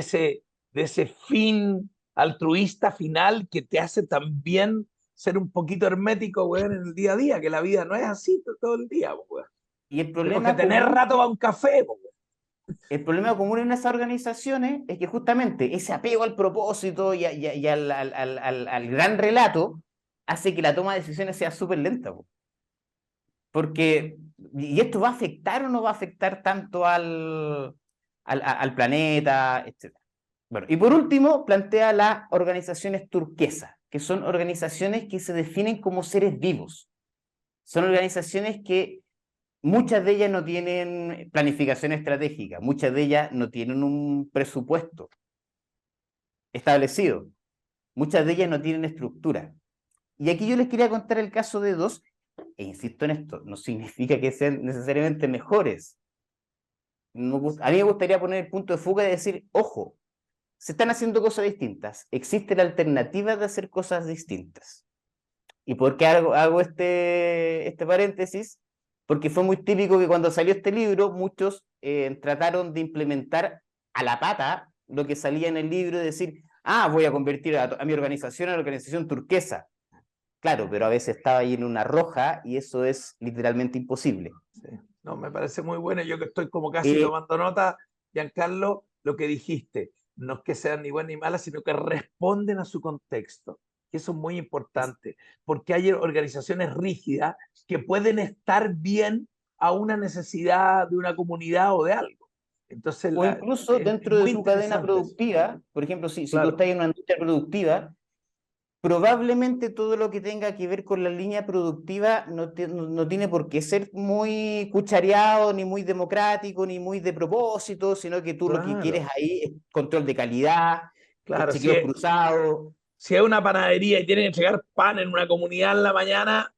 ese fin altruista final que te hace también ser un poquito hermético, weón, en el día a día, que la vida no es así todo el día, weón. Y el Tenemos que problema tener común, rato para un café, weón. el problema común en esas organizaciones es que justamente ese apego al propósito y al gran relato hace que la toma de decisiones sea súper lenta. Porque, ¿y esto va a afectar o no va a afectar tanto al planeta, etcétera? Bueno, y por último, plantea las organizaciones turquesas, que son organizaciones que se definen como seres vivos. Son organizaciones que muchas de ellas no tienen planificación estratégica, muchas de ellas no tienen un presupuesto establecido, muchas de ellas no tienen estructura. Y aquí yo les quería contar el caso de dos, e insisto en esto, no significa que sean necesariamente mejores. A mí me gustaría poner el punto de fuga y decir, ojo, se están haciendo cosas distintas, existe la alternativa de hacer cosas distintas. ¿Y por qué hago este paréntesis? Porque fue muy típico que cuando salió este libro, muchos trataron de implementar a la pata lo que salía en el libro y decir, voy a convertir a mi organización en la organización turquesa. Claro, pero a veces estaba ahí en una roja y eso es literalmente imposible. Sí. No, me parece muy bueno. Yo que estoy como casi Eh, tomando nota, Giancarlo, lo que dijiste, no es que sean ni buenas ni malas, sino que responden a su contexto. Y eso es muy importante, porque hay organizaciones rígidas que pueden estar bien a una necesidad de una comunidad o de algo. Entonces, O incluso es dentro de muy tu cadena interesante eso. productiva, por ejemplo, si tú Claro, estás en una industria productiva, probablemente todo lo que tenga que ver con la línea productiva no tiene por qué ser muy cuchareado, ni muy democrático, ni muy de propósito, sino que tú lo que quieres claro, ahí es control de calidad, claro. chequeos cruzados. Si es una panadería y tienen que entregar pan en una comunidad en la mañana,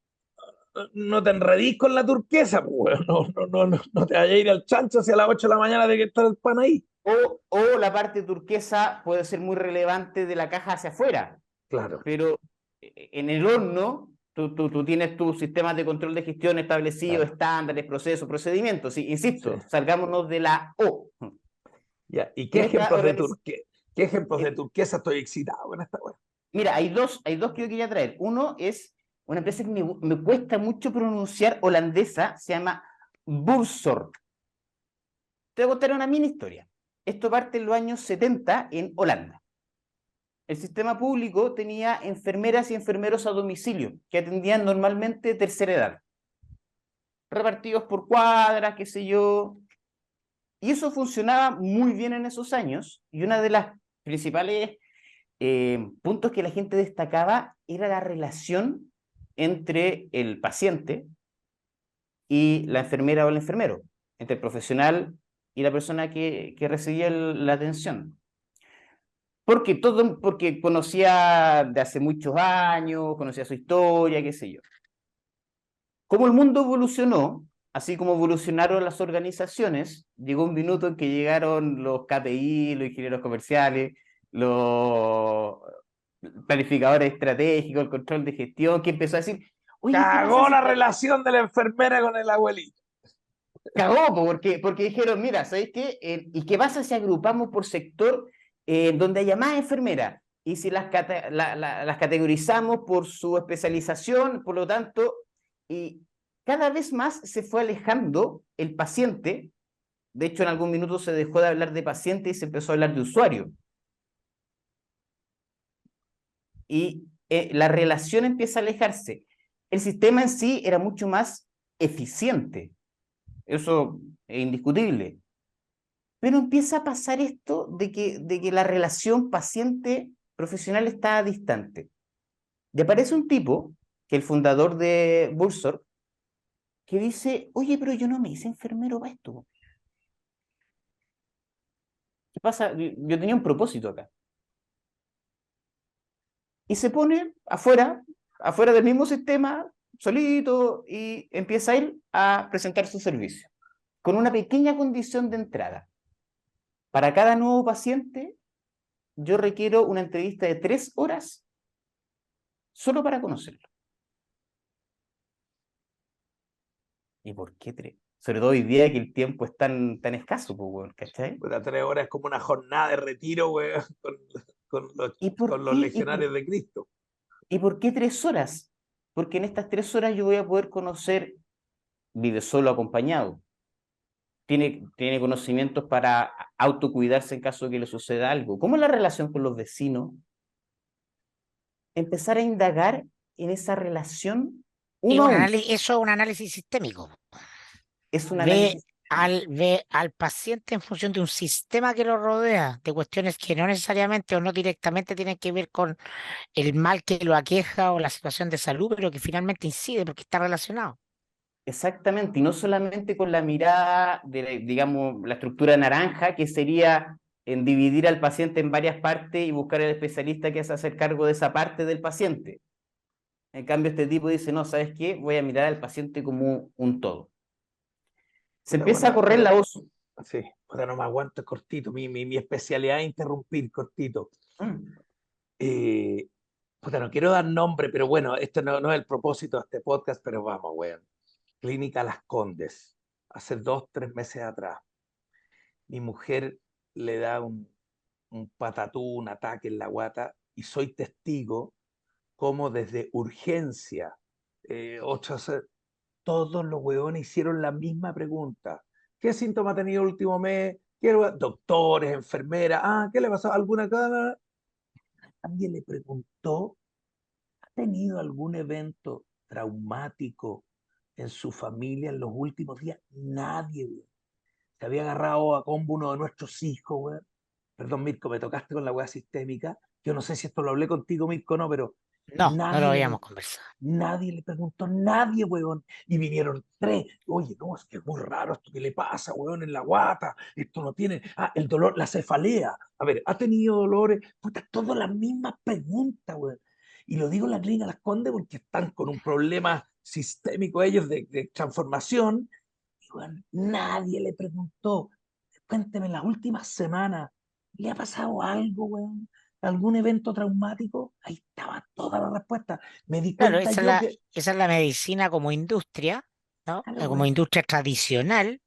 no te enredís con la turquesa, pues, no te vayas a ir al chancho si a las 8 de la mañana de que está el pan ahí. O la parte turquesa puede ser muy relevante de la caja hacia afuera, Claro, pero en el horno tú tienes tus sistemas de control de gestión establecidos, claro. estándares, procesos, procedimientos. Sí, Sí. insisto, salgámonos de la O. Ya. ¿Y En esta qué ejemplos de eh, turquesa estoy excitado con esta wea? mira, hay dos que yo quería traer. Uno es una empresa que me cuesta mucho pronunciar, holandesa, se llama Buurtzorg. Te voy a contar una mini historia. Esto parte en los años 70 en Holanda. El sistema público tenía enfermeras y enfermeros a domicilio que atendían normalmente tercera edad, repartidos por cuadras, qué sé yo. Y eso funcionaba muy bien en esos años. Y una de las principales puntos que la gente destacaba era la relación entre el paciente y la enfermera o el enfermero, entre el profesional y la persona que recibía la atención. Porque conocía de hace muchos años, conocía su historia, qué sé yo. Como el mundo evolucionó, así como evolucionaron las organizaciones, llegó un minuto en que llegaron los KPI, los ingenieros comerciales, los planificadores estratégicos, el control de gestión, que empezó a decir, oye, ¿qué pasa Cagó si la relación de la enfermera con el abuelito. cagó? Porque dijeron, mira, ¿sabéis qué? ¿Y qué pasa si agrupamos por sector donde haya más enfermeras? Y si las categorizamos por su especialización, por lo tanto, y cada vez más se fue alejando el paciente. De hecho, en algún minuto se dejó de hablar de paciente y se empezó a hablar de usuario. Y la relación empieza a alejarse. El sistema en sí era mucho más eficiente, eso es indiscutible. Pero empieza a pasar esto de que la relación paciente-profesional está distante. Y aparece un tipo, que es el fundador de Bursor, que dice, oye, pero yo no me hice enfermero para esto. ¿Qué pasa? Yo tenía un propósito acá. Y se pone afuera del mismo sistema, solito, y empieza a ir a presentar su servicio, con una pequeña condición de entrada. Para cada nuevo paciente, yo requiero una entrevista de 3 horas solo para conocerlo. ¿Y por qué 3? Sobre todo hoy día que el tiempo es tan escaso, pues, weón, ¿cachai? Puta, 3 horas es como una jornada de retiro, güey, ¿Y por con los qué? ¿Y legionarios de Cristo. y por qué 3 horas? Porque en estas 3 horas yo voy a poder conocer, vive solo acompañado, tiene conocimientos para autocuidarse en caso de que le suceda algo. ¿Cómo es la relación con los vecinos? Empezar a indagar en esa relación Y uno a uno. eso es un análisis sistémico. Es un Ve análisis. ve al paciente en función de un sistema que lo rodea, de cuestiones que no necesariamente o no directamente tienen que ver con el mal que lo aqueja o la situación de salud, pero que finalmente incide porque está relacionado. Exactamente, y no solamente con la mirada de, digamos, la estructura naranja, que sería en dividir al paciente en varias partes y buscar el especialista que se hace cargo de esa parte del paciente. En cambio, este tipo dice, no, ¿sabes qué? Voy a mirar al paciente como un todo. Se Puta, empieza a bueno, correr la voz. sí, puta, no me aguanto, es cortito. Mi especialidad es interrumpir, cortito. Mm, Eh, puta, no quiero dar nombre, pero bueno, este no es el propósito de este podcast, pero vamos, weón. Clínica Las Condes. Hace 2, 3 meses atrás, mi mujer le da un patatú, un ataque en la guata, y soy testigo como desde urgencia, 8, todos los huevones hicieron la misma pregunta. ¿Qué síntoma ha tenido el último mes? Doctores, enfermeras, ¿qué le pasó? ¿Alguna cara? Nadie le preguntó tenido algún evento traumático en su familia en los últimos días? Nadie, weón. Se había agarrado a combo uno de nuestros hijos, weón. Perdón, Mirko, me tocaste con la weá sistémica. Yo no sé si esto lo hablé contigo, Mirko, no, pero No, no lo nadie habíamos le, conversado. nadie le preguntó, nadie, weón. Y vinieron tres. Oye, no, es que es muy raro esto que le pasa, weón, en la guata. Esto no tiene. Ah, el dolor, la cefalea. A ver, ¿ha tenido dolores? Puta, todas las mismas preguntas, weón. Y lo digo en la clínica Las Condes porque están con un problema sistémico ellos de transformación. Y, weón, nadie le preguntó. Cuénteme, en las últimas semanas, ¿le ha pasado algo, weón? ¿Algún evento traumático? Ahí estaba toda la respuesta. Me di Claro, cuenta yo que, esa es la medicina como industria, ¿no? claro, Como weón, industria tradicional,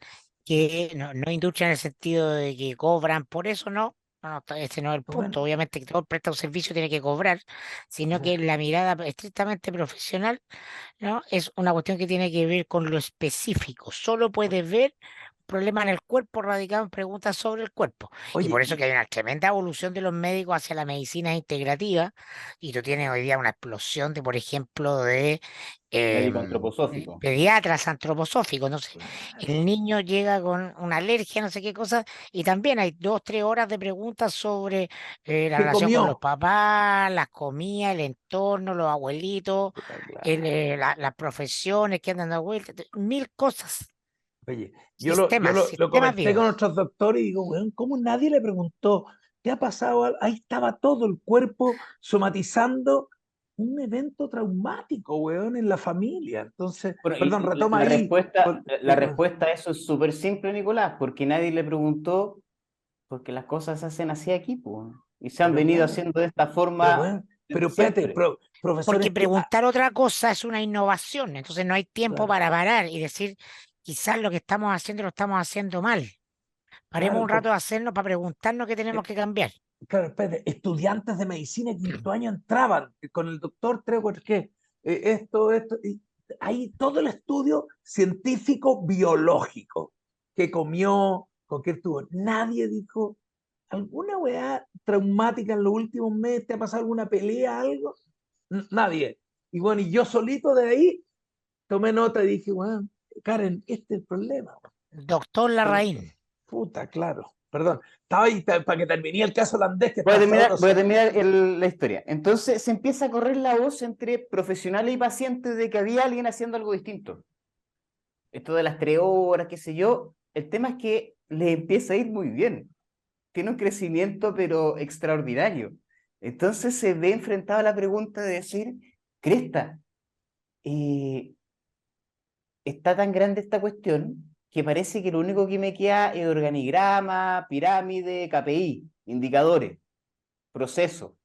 que no industria en el sentido de que cobran por eso, no. No, ese no es el punto. weón, Obviamente que todo presta un servicio tiene que cobrar, sino que la mirada estrictamente profesional, ¿no? Es una cuestión que tiene que ver con lo específico. Solo puedes ver un problema en el cuerpo radicado en preguntas sobre el cuerpo. Y oye, por eso que hay una tremenda evolución de los médicos hacia la medicina integrativa. Y tú tienes hoy día una explosión de, por ejemplo, de Médico antroposófico. pediatras antroposóficos. No sé, claro, el niño llega con una alergia, no sé qué cosa, y también hay 2, 3 horas de preguntas sobre la ¿qué relación con los comió? papás, las comidas, el entorno, los abuelitos, Puta, claro. las profesiones que andan dando vueltas, mil cosas, Oye, yo sistemas, lo sistemas comenté con vivos. otros doctores y digo, weón, ¿cómo nadie le preguntó? ¿Qué ha pasado? Ahí estaba todo el cuerpo somatizando un evento traumático, weón, en la familia. Entonces, Bueno, perdón, y retoma ahí. la respuesta a eso es súper simple, Nicolás, porque nadie le preguntó, porque las cosas se hacen así aquí, pues, y se han Pero venido claro, haciendo de esta pero forma bueno, pero desde espérate, siempre. profesor, Porque preguntar otra cosa es una innovación, entonces no hay tiempo claro, para parar y decir, quizás lo que estamos haciendo lo estamos haciendo mal. Paremos claro, un rato de hacernos para preguntarnos qué tenemos que cambiar. claro, espérate, estudiantes de medicina de quinto año entraban con el doctor tres, cuatro, ¿qué? Esto, y ahí todo el estudio científico biológico, que comió, con qué estuvo. Nadie dijo, ¿alguna weá traumática en los últimos meses? ¿Te ha pasado alguna pelea, algo? Nadie. Y bueno, y yo solito de ahí tomé nota y dije, bueno, Karen, este es el problema. Doctor Perdón, Larraín, puta, claro, perdón. Estaba ahí para que termine el caso holandés que está Voy a sabroso. terminar la historia. Entonces se empieza a correr la voz entre profesionales y pacientes de que había alguien haciendo algo distinto. Esto de las 3 horas, qué sé yo. El tema es que le empieza a ir muy bien. Tiene un crecimiento, pero extraordinario. Entonces se ve enfrentado a la pregunta de decir, Cresta, eh, está tan grande esta cuestión que parece que lo único que me queda es organigrama, pirámide, KPI, indicadores, proceso.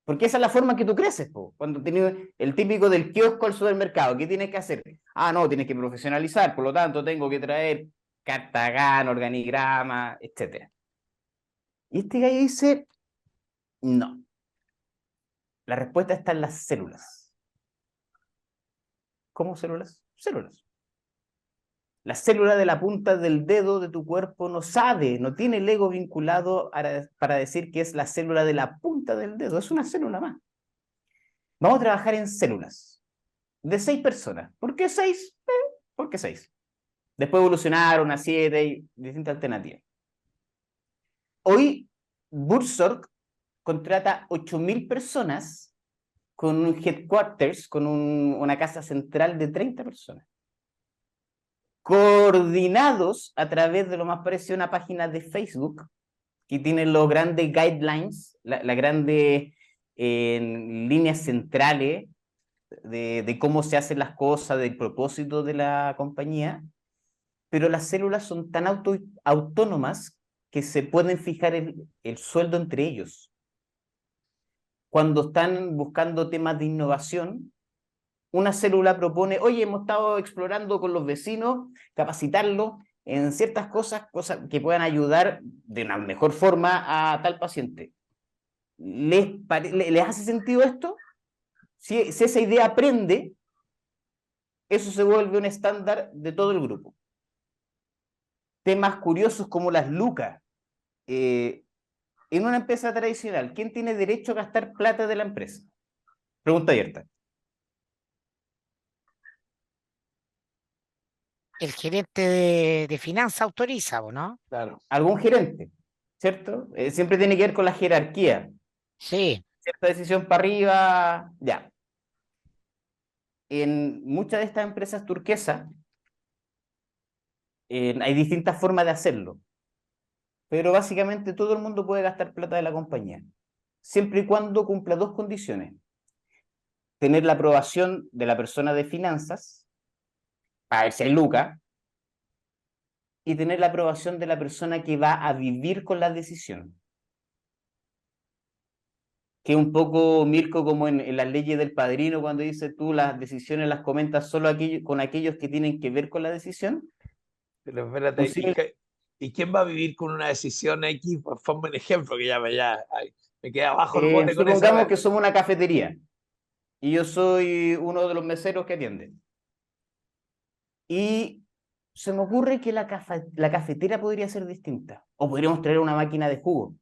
Porque esa es la forma en que tú creces, po. Cuando tienes el típico del kiosco al supermercado, ¿qué tienes que hacer? Ah, no, tienes que profesionalizar, por lo tanto tengo que traer carta GAN, organigrama, etcétera. Y este gallo dice, no, la respuesta está en las células. ¿Cómo células? Células. La célula de la punta del dedo de tu cuerpo no sabe, no tiene el ego vinculado para decir que es la célula de la punta del dedo, es una célula más. Vamos a trabajar en células de 6 personas. ¿Por qué 6? ¿Por qué 6? Después evolucionaron a 7 y distintas alternativas. Hoy, Burzorg contrata 8.000 personas con un headquarters, con una casa central de 30 personas, coordinados a través de lo más parecido a una página de Facebook que tiene los grandes guidelines, la grandes líneas centrales de cómo se hacen las cosas, del propósito de la compañía, pero las células son tan autónomas que se pueden fijar el sueldo entre ellos. Cuando están buscando temas de innovación, una célula propone, oye, hemos estado explorando con los vecinos, capacitarlos en ciertas cosas que puedan ayudar de una mejor forma a tal paciente. ¿Les hace sentido esto? Si esa idea aprende, eso se vuelve un estándar de todo el grupo. Temas curiosos como las lucas. En una empresa tradicional, ¿quién tiene derecho a gastar plata de la empresa? Pregunta abierta. El gerente de finanzas autoriza, ¿o no? Claro. ¿Algún gerente? ¿Cierto? Siempre tiene que ver con la jerarquía. Sí, Cierta decisión para arriba, ya. En muchas de estas empresas turquesas hay distintas formas de hacerlo, pero básicamente todo el mundo puede gastar plata de la compañía, siempre y cuando cumpla dos condiciones: tener la aprobación de la persona de finanzas, para ver si hay lucas, y tener la aprobación de la persona que va a vivir con la decisión. Que un poco, Mirko, como en las leyes del padrino, cuando dice tú las decisiones las comentas solo con aquellos que tienen que ver con la decisión. Pero espérate, Posible, ¿y quién va a vivir con una decisión X? Pues ponme un ejemplo que ay, me queda abajo el bote con esa supongamos wea. que somos una cafetería y yo soy uno de los meseros que atiende. Y se me ocurre que la cafetera podría ser distinta. O podríamos traer una máquina de jugo.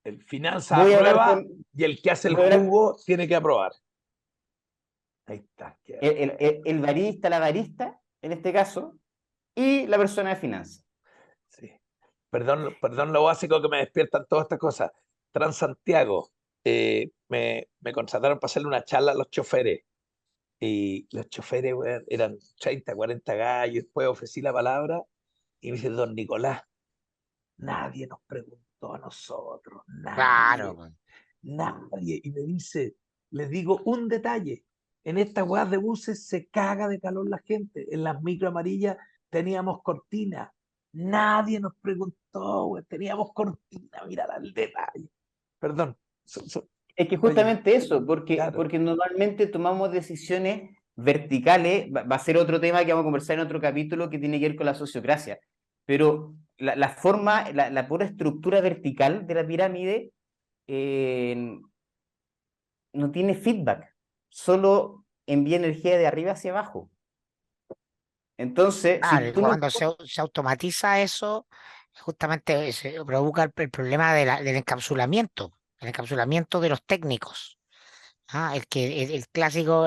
El finanza Voy a hablar aprueba con, y el que hace el voy a hablar, jugo tiene que aprobar. Ahí está. el barista, la barista, en este caso, y la persona de finanzas. Sí. Perdón lo básico que me despiertan todas estas cosas. Transantiago, me contrataron para hacerle una charla a los choferes. Y los choferes, weón, eran 30, 40 gallos. Después ofrecí la palabra y me dice, don Nicolás, nadie nos preguntó a nosotros, claro, nadie, pues. nadie. Y me dice, les digo un detalle, en esta weá de buses se caga de calor la gente, en las micro amarillas teníamos cortina, nadie nos preguntó, weón, teníamos cortina, mira el detalle. Perdón, Es que oye, justamente eso, porque, claro, porque normalmente tomamos decisiones verticales, va a ser otro tema que vamos a conversar en otro capítulo que tiene que ver con la sociocracia, pero la forma, la pura estructura vertical de la pirámide eh, no tiene feedback, solo envía energía de arriba hacia abajo. Entonces, Claro, si y tú no... cuando se automatiza eso, justamente se provoca el problema el encapsulamiento de los técnicos. El clásico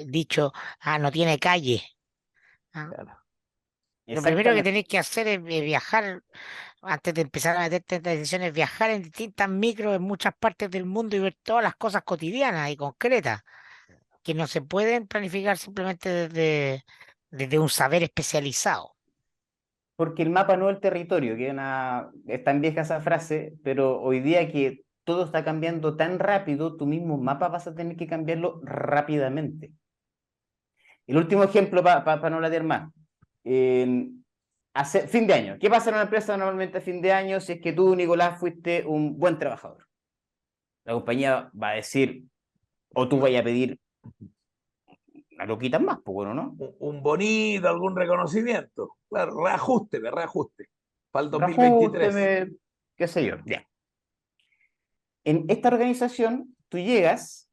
dicho, no tiene calle. ¿Ah? claro. Lo primero que Exactamente. tenéis que hacer es viajar, antes de empezar a meterte en estas decisiones, viajar en distintas micros en muchas partes del mundo y ver todas las cosas cotidianas y concretas, que no se pueden planificar simplemente desde un saber especializado. Porque el mapa no es el territorio, es tan vieja esa frase, pero hoy día que todo está cambiando tan rápido, tu mismo mapa vas a tener que cambiarlo rápidamente. El último ejemplo, para no latir más. Fin de año. ¿Qué pasa en una empresa normalmente a fin de año si es que tú, Nicolás, fuiste un buen trabajador? La compañía va a decir, o tú vayas a pedir una loquita más, pues bueno, ¿no? Un bonito, algún reconocimiento. Claro, reajuste para el 2023. Reajústeme, qué sé yo, ya. En esta organización, tú llegas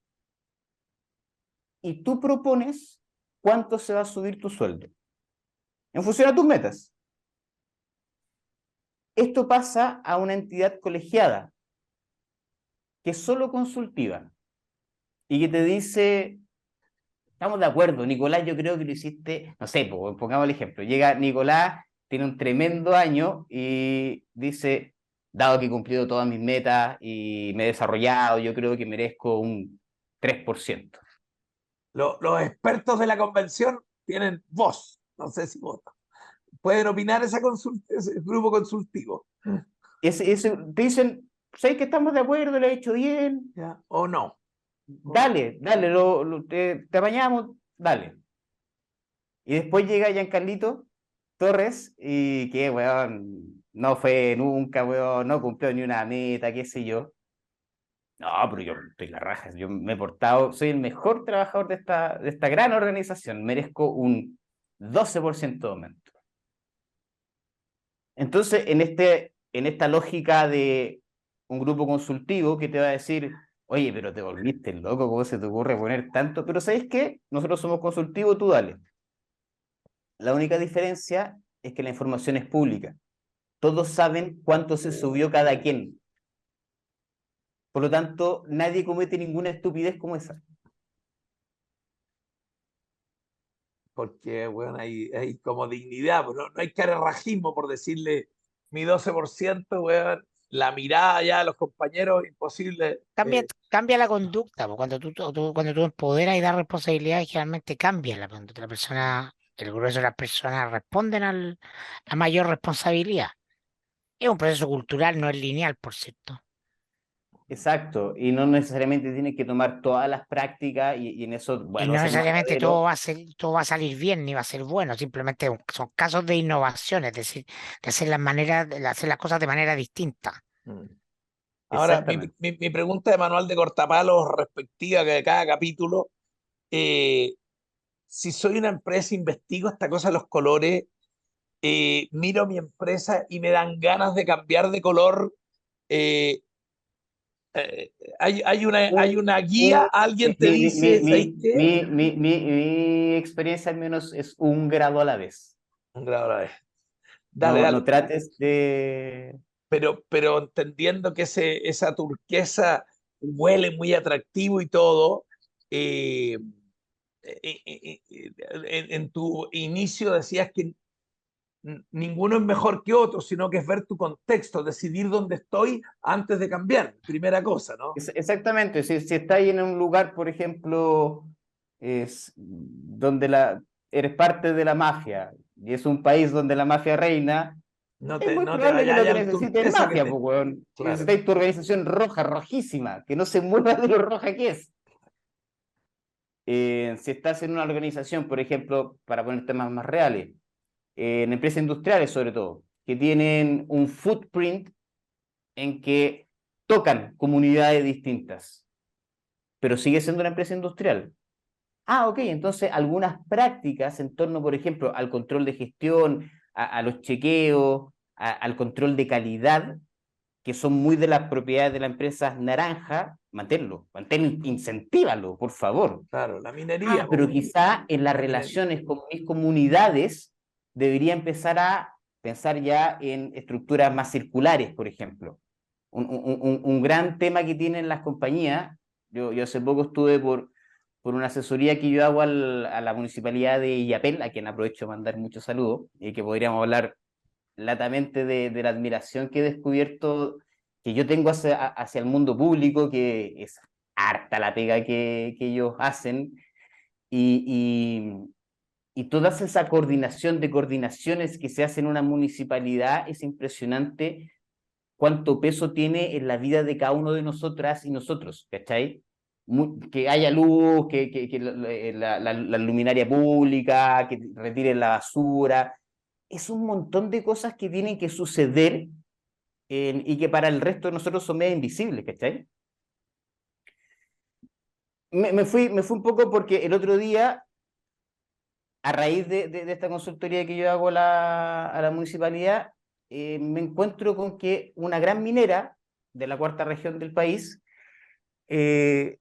y tú propones cuánto se va a subir tu sueldo en función a tus metas. Esto pasa a una entidad colegiada que es solo consultiva y que te dice, estamos de acuerdo, Nicolás, yo creo que lo hiciste, no sé, pongamos el ejemplo, llega Nicolás, tiene un tremendo año y dice, dado que he cumplido todas mis metas y me he desarrollado, yo creo que merezco un 3%. Los expertos de la convención tienen voz, no sé si votan. Pueden opinar ese grupo consultivo. Te dicen, ¿sabes que estamos de acuerdo? ¿Lo he hecho bien? ¿Ya? O no. Dale, dale, te apañamos, dale. Y después llega Giancarlito Torres y que, weón, no fue nunca, weón, no cumplió ni una meta, qué sé yo. No, pero yo estoy la raja, yo me he portado, soy el mejor trabajador de esta gran organización, merezco un 12% de aumento. Entonces, en esta lógica de un grupo consultivo que te va a decir, oye, pero te volviste loco, ¿cómo se te ocurre poner tanto? Pero ¿sabes qué? Nosotros somos consultivos, tú dale. La única diferencia es que la información es pública. Todos saben cuánto se subió cada quien. Por lo tanto, nadie comete ninguna estupidez como esa. Porque, bueno, hay como dignidad, pues, no hay carerrajismo por decirle mi 12%, weón, la mirada ya de los compañeros, imposible. Cambia la conducta, po. Cuando tú empoderas y das responsabilidades, generalmente cambia la conducta. La persona, el grueso de las personas responden a mayor responsabilidad. Es un proceso cultural, no es lineal, por cierto. Exacto, y no necesariamente tienes que tomar todas las prácticas y en eso, Y bueno, no ser necesariamente matadero. todo va a salir bien ni va a ser bueno, simplemente son casos de innovación, es decir, de hacer las maneras, de hacer las cosas de manera distinta. Mm. Ahora, Exactamente. mi pregunta de manual de cortapalos respectiva de cada capítulo, eh, si soy una empresa, investigo esta cosa de los colores, miro mi empresa y me dan ganas de cambiar de color. eh, hay Un- una guía, alguien te dice, ¿sabes qué? mi experiencia al menos es 1 grado a la vez. Un grado a la vez. Dale, No, no dale. trates de... Pero entendiendo que esa turquesa huele muy atractivo y todo, eh, en tu inicio decías que ninguno es mejor que otro, sino que es ver tu contexto, decidir dónde estoy antes de cambiar, primera cosa, ¿no? Exactamente, si estás en un lugar, por ejemplo, donde eres parte de la mafia y es un país donde la mafia reina, es muy No te probable que vayas lo que al necesites es turquesa que mafia, te... pues, weón. Claro, Necesitáis tu organización roja, rojísima, que no se mueva de lo roja que es. Si estás en una organización, por ejemplo, para poner temas más reales, en empresas industriales sobre todo, que tienen un footprint en que tocan comunidades distintas, pero sigue siendo una empresa industrial. Ah, ok, entonces algunas prácticas en torno, por ejemplo, al control de gestión, a los chequeos, al control de calidad, que son muy de las propiedades de la empresa naranja, manténlo, incentívalo, por favor. claro, la minería, Ah, pues, pero bueno, quizá en las la minería. relaciones con mis comunidades debería empezar a pensar ya en estructuras más circulares, por ejemplo. Un gran tema que tienen las compañías, yo hace poco estuve por una asesoría que yo hago a la municipalidad de Illapel, a quien aprovecho de mandar muchos saludos, y que podríamos hablar latamente de la admiración que he descubierto, que yo tengo hacia el mundo público, que es harta la pega que ellos hacen, y, y toda esa coordinación de coordinaciones que se hace en una municipalidad es impresionante cuánto peso tiene en la vida de cada uno de nosotras y nosotros, ¿cachai? Que haya luz, que la luminaria pública, que retiren la basura. Es un montón de cosas que tienen que suceder y que para el resto de nosotros son medio invisibles, ¿cachai? Me fui un poco porque el otro día, a raíz de esta consultoría que yo hago a la municipalidad, me encuentro con que una gran minera de la cuarta región del país eh,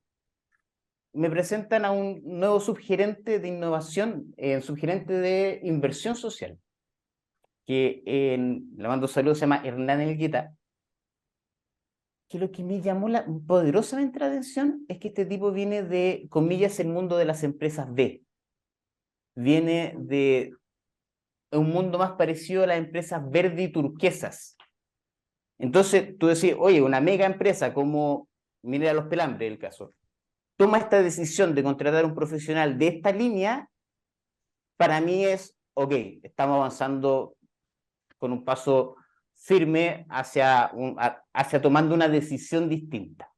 me presentan a un nuevo subgerente de innovación, subgerente de inversión social, que le mando saludos, se llama Hernán Elgueta, que lo que me llamó poderosamente la atención es que este tipo viene de, comillas, el mundo de las empresas B, viene de un mundo más parecido a las empresas verde y turquesas. Entonces tú decís, oye, una mega empresa como Minera Los Pelambres, el caso, toma esta decisión de contratar un profesional de esta línea, para mí es, ok, estamos avanzando con un paso firme hacia tomando una decisión distinta.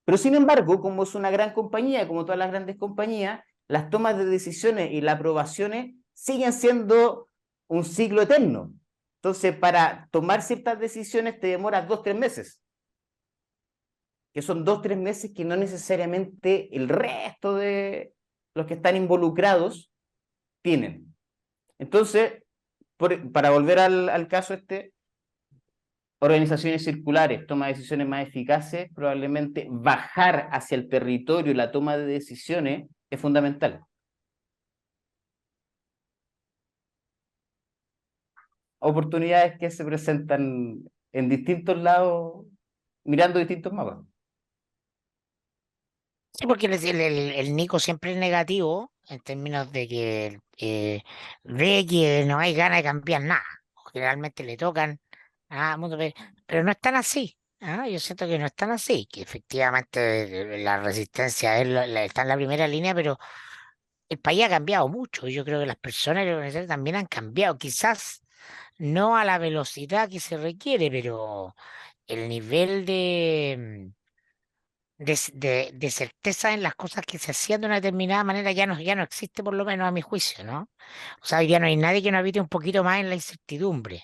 Pero sin embargo, como es una gran compañía, como todas las grandes compañías, las tomas de decisiones y las aprobaciones siguen siendo un ciclo eterno. Entonces, para tomar ciertas decisiones te demoras 2, 3 meses, que son 2, 3 meses que no necesariamente el resto de los que están involucrados tienen. Entonces, para volver al caso organizaciones circulares, toma de decisiones más eficaces, probablemente bajar hacia el territorio la toma de decisiones es fundamental. Oportunidades que se presentan en distintos lados mirando distintos mapas. Sí, porque el Nico siempre es negativo en términos de que ve que no hay ganas de cambiar nada. Generalmente le tocan a mundo, pero no están así. Yo siento que no están así, que efectivamente la resistencia está en la primera línea, pero el país ha cambiado mucho. Y yo creo que las personas y las organizaciones también han cambiado. Quizás no a la velocidad que se requiere, pero el nivel de certeza en las cosas que se hacían de una determinada manera ya no existe, por lo menos a mi juicio, ¿no? O sea, hoy día no hay nadie que no habite un poquito más en la incertidumbre.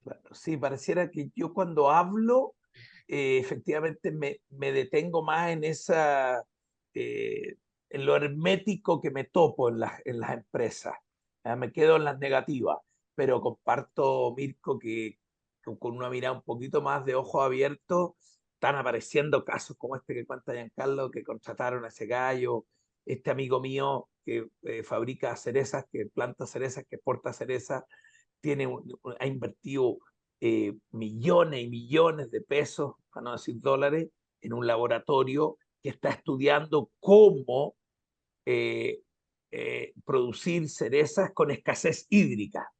Claro, sí, pareciera que yo cuando hablo, efectivamente me detengo más en eh, en lo hermético que me topo en las empresas. Me quedo en las negativas, pero comparto, Mirko, que con una mirada un poquito más de ojo abierto están apareciendo casos como este que cuenta Giancarlo, que contrataron a ese gallo, este amigo mío que fabrica cerezas, que planta cerezas, que exporta cerezas, ha invertido millones y millones de pesos, para no decir dólares, en un laboratorio que está estudiando cómo eh, producir cerezas con escasez hídrica.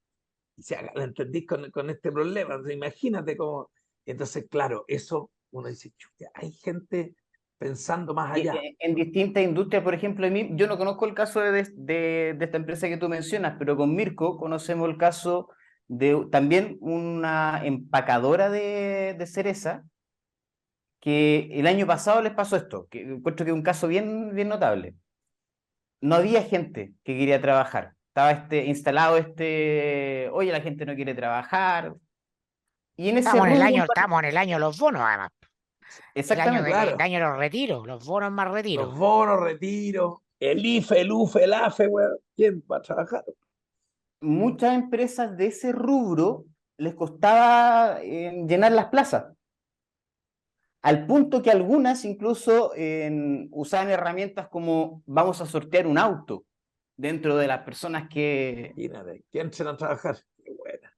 O sea, ¿la entendís con este problema? Entonces, imagínate cómo. Entonces, claro, eso uno dice, chuta, hay gente pensando más Y, allá. en distintas industrias, por ejemplo, yo no conozco el caso de esta empresa que tú mencionas, pero con Mirko conocemos el caso de también una empacadora de cereza que el año pasado les pasó esto, que encuentro que es un caso bien notable. No había gente que quería trabajar. Estaba instalado oye, la gente no quiere trabajar. Y en ese rubro, Estamos en el año de los bonos, además. exactamente, El Claro, año de los retiros, los bonos más los retiros. bonos, retiro, el IFE, el UFE, el AFE, weón. ¿Quién va a trabajar? muchas empresas de ese rubro les costaba llenar las plazas, al punto que algunas incluso usaban herramientas como vamos a sortear un auto dentro de las personas que... Imagínate, ¿quién se va a trabajar? Qué buena.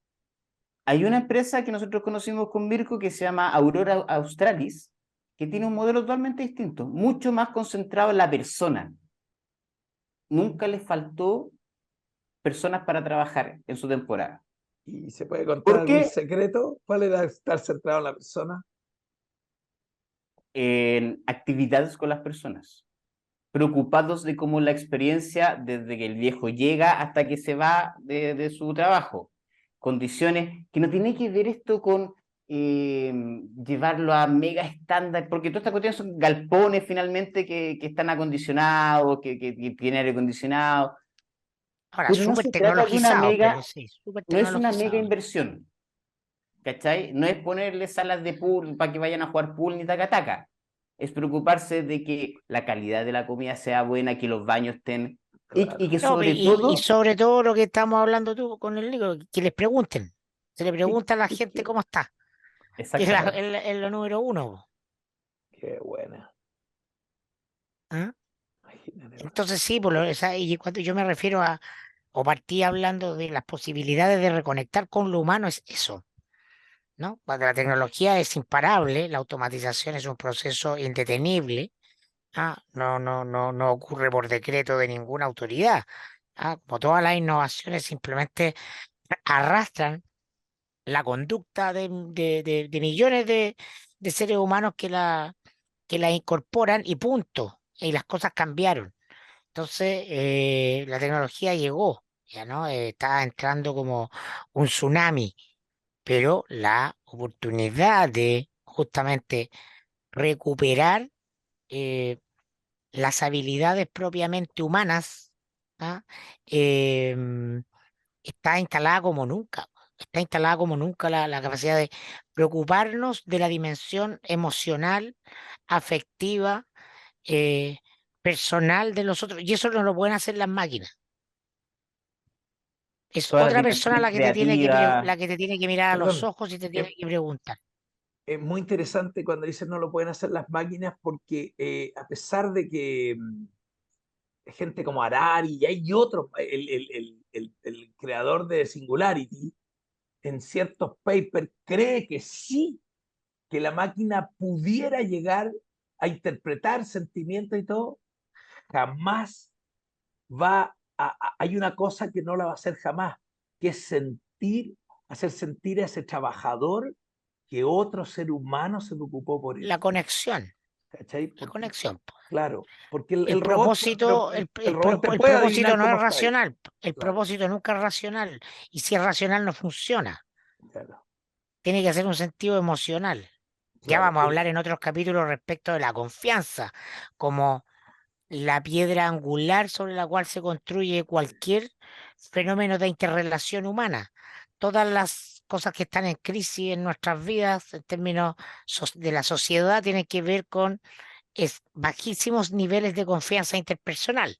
Hay una empresa que nosotros conocimos con Mirko que se llama Aurora Australis, que tiene un modelo totalmente distinto, mucho más concentrado en la persona. Nunca les faltó personas para trabajar en su temporada. ¿Y se puede contar ¿Por algún qué? secreto? ¿Cuál era estar centrado en la persona? En actividades con las personas, preocupados de cómo la experiencia desde que el viejo llega hasta que se va de su trabajo. Condiciones que no tiene que ver esto con llevarlo a mega estándar, porque todas estas cuestiones son galpones finalmente que están acondicionados, que tienen aire acondicionado, Ahora, pero no súper se trata de una tecnologizado, pero mega, sí, súper no es una mega tecnologizado. inversión, ¿cachai? No es ponerle salas de pool para que vayan a jugar pool ni taca-taca. Es preocuparse de que la calidad de la comida sea buena, que los baños estén... Y Claro. que No, sobre y todo, sobre todo lo que estamos hablando tú con el Nico, que les pregunten. Se le pregunta a la gente cómo está, que es, exactamente, es lo número uno. Po. Qué buena. ¿Ah? Imagínate, man. Entonces sí, y cuando yo me refiero o partí hablando de las posibilidades de reconectar con lo humano, es eso, ¿no? Cuando la tecnología es imparable, la automatización es un proceso indetenible, no ocurre por decreto de ninguna autoridad. Como todas las innovaciones simplemente arrastran la conducta de millones de seres humanos que la incorporan y punto. Y las cosas cambiaron. Entonces, la tecnología llegó, ya no. Está entrando como un tsunami, pero la oportunidad de justamente recuperar eh, las habilidades propiamente humanas, ¿ah? em, está instalada como nunca. Está instalada como nunca la capacidad de preocuparnos de la dimensión emocional, afectiva, eh, personal de los otros. Y eso no lo pueden hacer las máquinas. Es todas las otra persona dimensiones la que te tiene creativas. la que te tiene que mirar a los Perdón, ojos y te es, tiene que preguntar. es muy interesante cuando dicen no lo pueden hacer las máquinas porque a pesar de que gente como Harari y hay otros, el creador de Singularity, en ciertos papers cree que sí, que la máquina pudiera llegar a interpretar sentimientos y todo, jamás hay una cosa que no la va a hacer jamás, que es hacer sentir a ese trabajador que otro ser humano se preocupó por él. La conexión. ¿Cachai? La conexión. Claro, porque el El robot, propósito, el robot te el puede propósito adivinar no es cómo está ahí. racional. El Claro. propósito nunca es racional. Y si es racional, no funciona. Claro, Tiene que ser un sentido emocional. Ya claro. vamos a hablar en otros capítulos respecto de la confianza, como la piedra angular sobre la cual se construye cualquier fenómeno de interrelación humana. Todas las cosas que están en crisis en nuestras vidas, en términos de la sociedad, tienen que ver con bajísimos niveles de confianza interpersonal.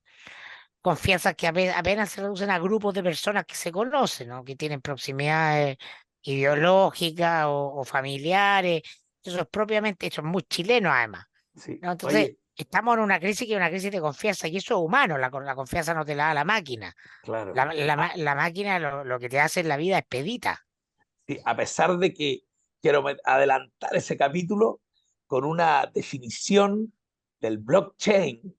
Confianza que apenas se reducen a grupos de personas que se conocen, ¿no? Que tienen proximidades ideológicas o familiares. Eso es muy chileno además. Sí. ¿No? Entonces, Oye, estamos en una crisis que es una crisis de confianza y eso es humano, la confianza no te la da la máquina. claro. La máquina lo que te hace en la vida es pedita. Sí, a pesar de que quiero adelantar ese capítulo con una definición del blockchain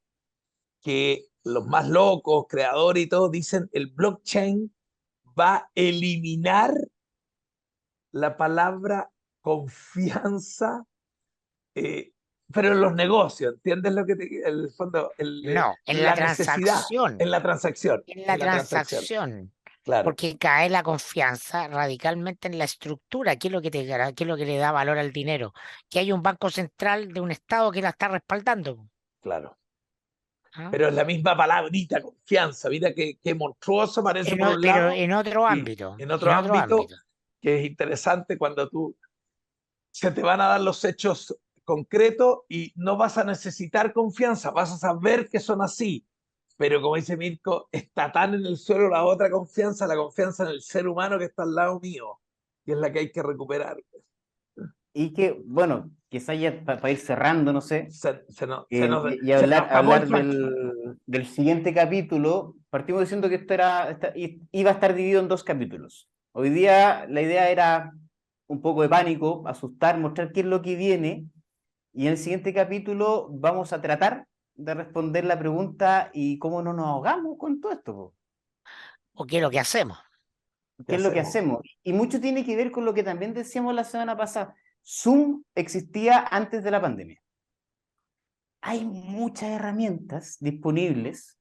que los más locos, creadores y todos dicen el blockchain va a eliminar la palabra confianza, eh, pero en los negocios, ¿entiendes lo que el fondo? No, en la La necesidad, transacción, en la transacción, en en la la transacción, transacción. claro, Porque cae la confianza radicalmente en la estructura, qué es lo que qué es lo que le da valor al dinero, que hay un banco central de un estado que la está respaldando. claro. ¿Ah? Pero es la misma palabrita, confianza, mira qué monstruoso parece por un Pero lado, en otro y ámbito, en en otro otro ámbito, ámbito. que es interesante cuando se te van a dar los hechos concretos y no vas a necesitar confianza, vas a saber que son así. Pero como dice Mirko, está tan en el suelo la otra confianza, la confianza en el ser humano que está al lado mío, que es la que hay que recuperar. Y que, bueno, quizá ya para ir cerrando, no sé, y Se nos acabó el hablar tiempo. del siguiente capítulo, partimos diciendo que iba a estar dividido en dos capítulos. Hoy día la idea era un poco de pánico, asustar, mostrar qué es lo que viene, y en el siguiente capítulo vamos a tratar de responder la pregunta y cómo no nos ahogamos con todo esto, po. ¿O qué es lo que hacemos? ¿Qué es lo que hacemos? Y mucho tiene que ver con lo que también decíamos la semana pasada. Zoom existía antes de la pandemia. Hay muchas herramientas disponibles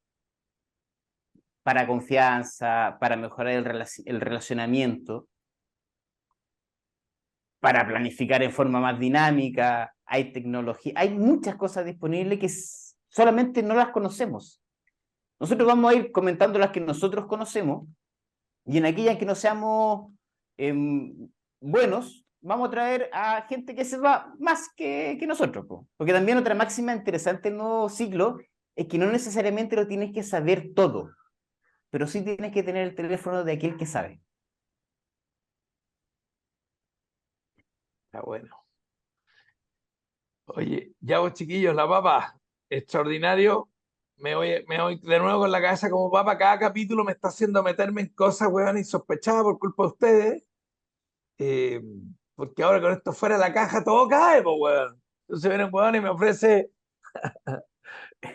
para confianza, para mejorar el relacionamiento, para planificar en forma más dinámica. Hay tecnología, hay muchas cosas disponibles que solamente no las conocemos. Nosotros vamos a ir comentando las que nosotros conocemos y en aquellas que no seamos buenos, vamos a traer a gente que sepa más que nosotros, po. Porque también otra máxima interesante del nuevo ciclo es que no necesariamente lo tienes que saber todo, pero sí tienes que tener el teléfono de aquel que sabe. Está bueno. Oye, ya vos chiquillos, la papa, extraordinario. Me voy de nuevo con la cabeza como papa. Cada capítulo me está haciendo meterme en cosas, weón, insospechadas por culpa de ustedes. Eh, porque ahora con esto fuera de la caja todo cae, pues, weón. Entonces viene un weón y me ofrece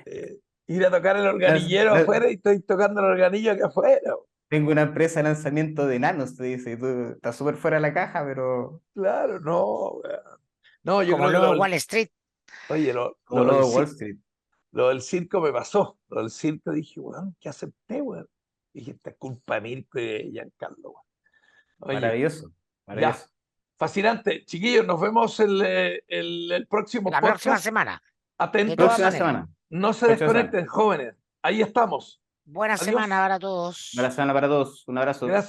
eh, ir a tocar el organillero afuera y estoy tocando el organillo acá afuera. Tengo una empresa de lanzamiento de nanos, te dice, y tú estás súper fuera de la caja, pero Claro, no, weón. No, yo Como creo que luego Wall Street. oye, como lo de Wall Street. lo del circo me pasó. Lo del circo dije, weón, ¿qué acepté, weón? Dije, esta es culpa de Mirko y de Giancarlo, weón. Oye, Maravilloso, ya, maravilloso. fascinante. Chiquillos, nos vemos el próximo La próxima podcast. semana, de Atentos, todas Próxima maneras. semana. no se Próxima semana. desconecten, jóvenes. Ahí estamos. Buena Adiós. semana para todos. Buena semana para todos. Un abrazo. Gracias.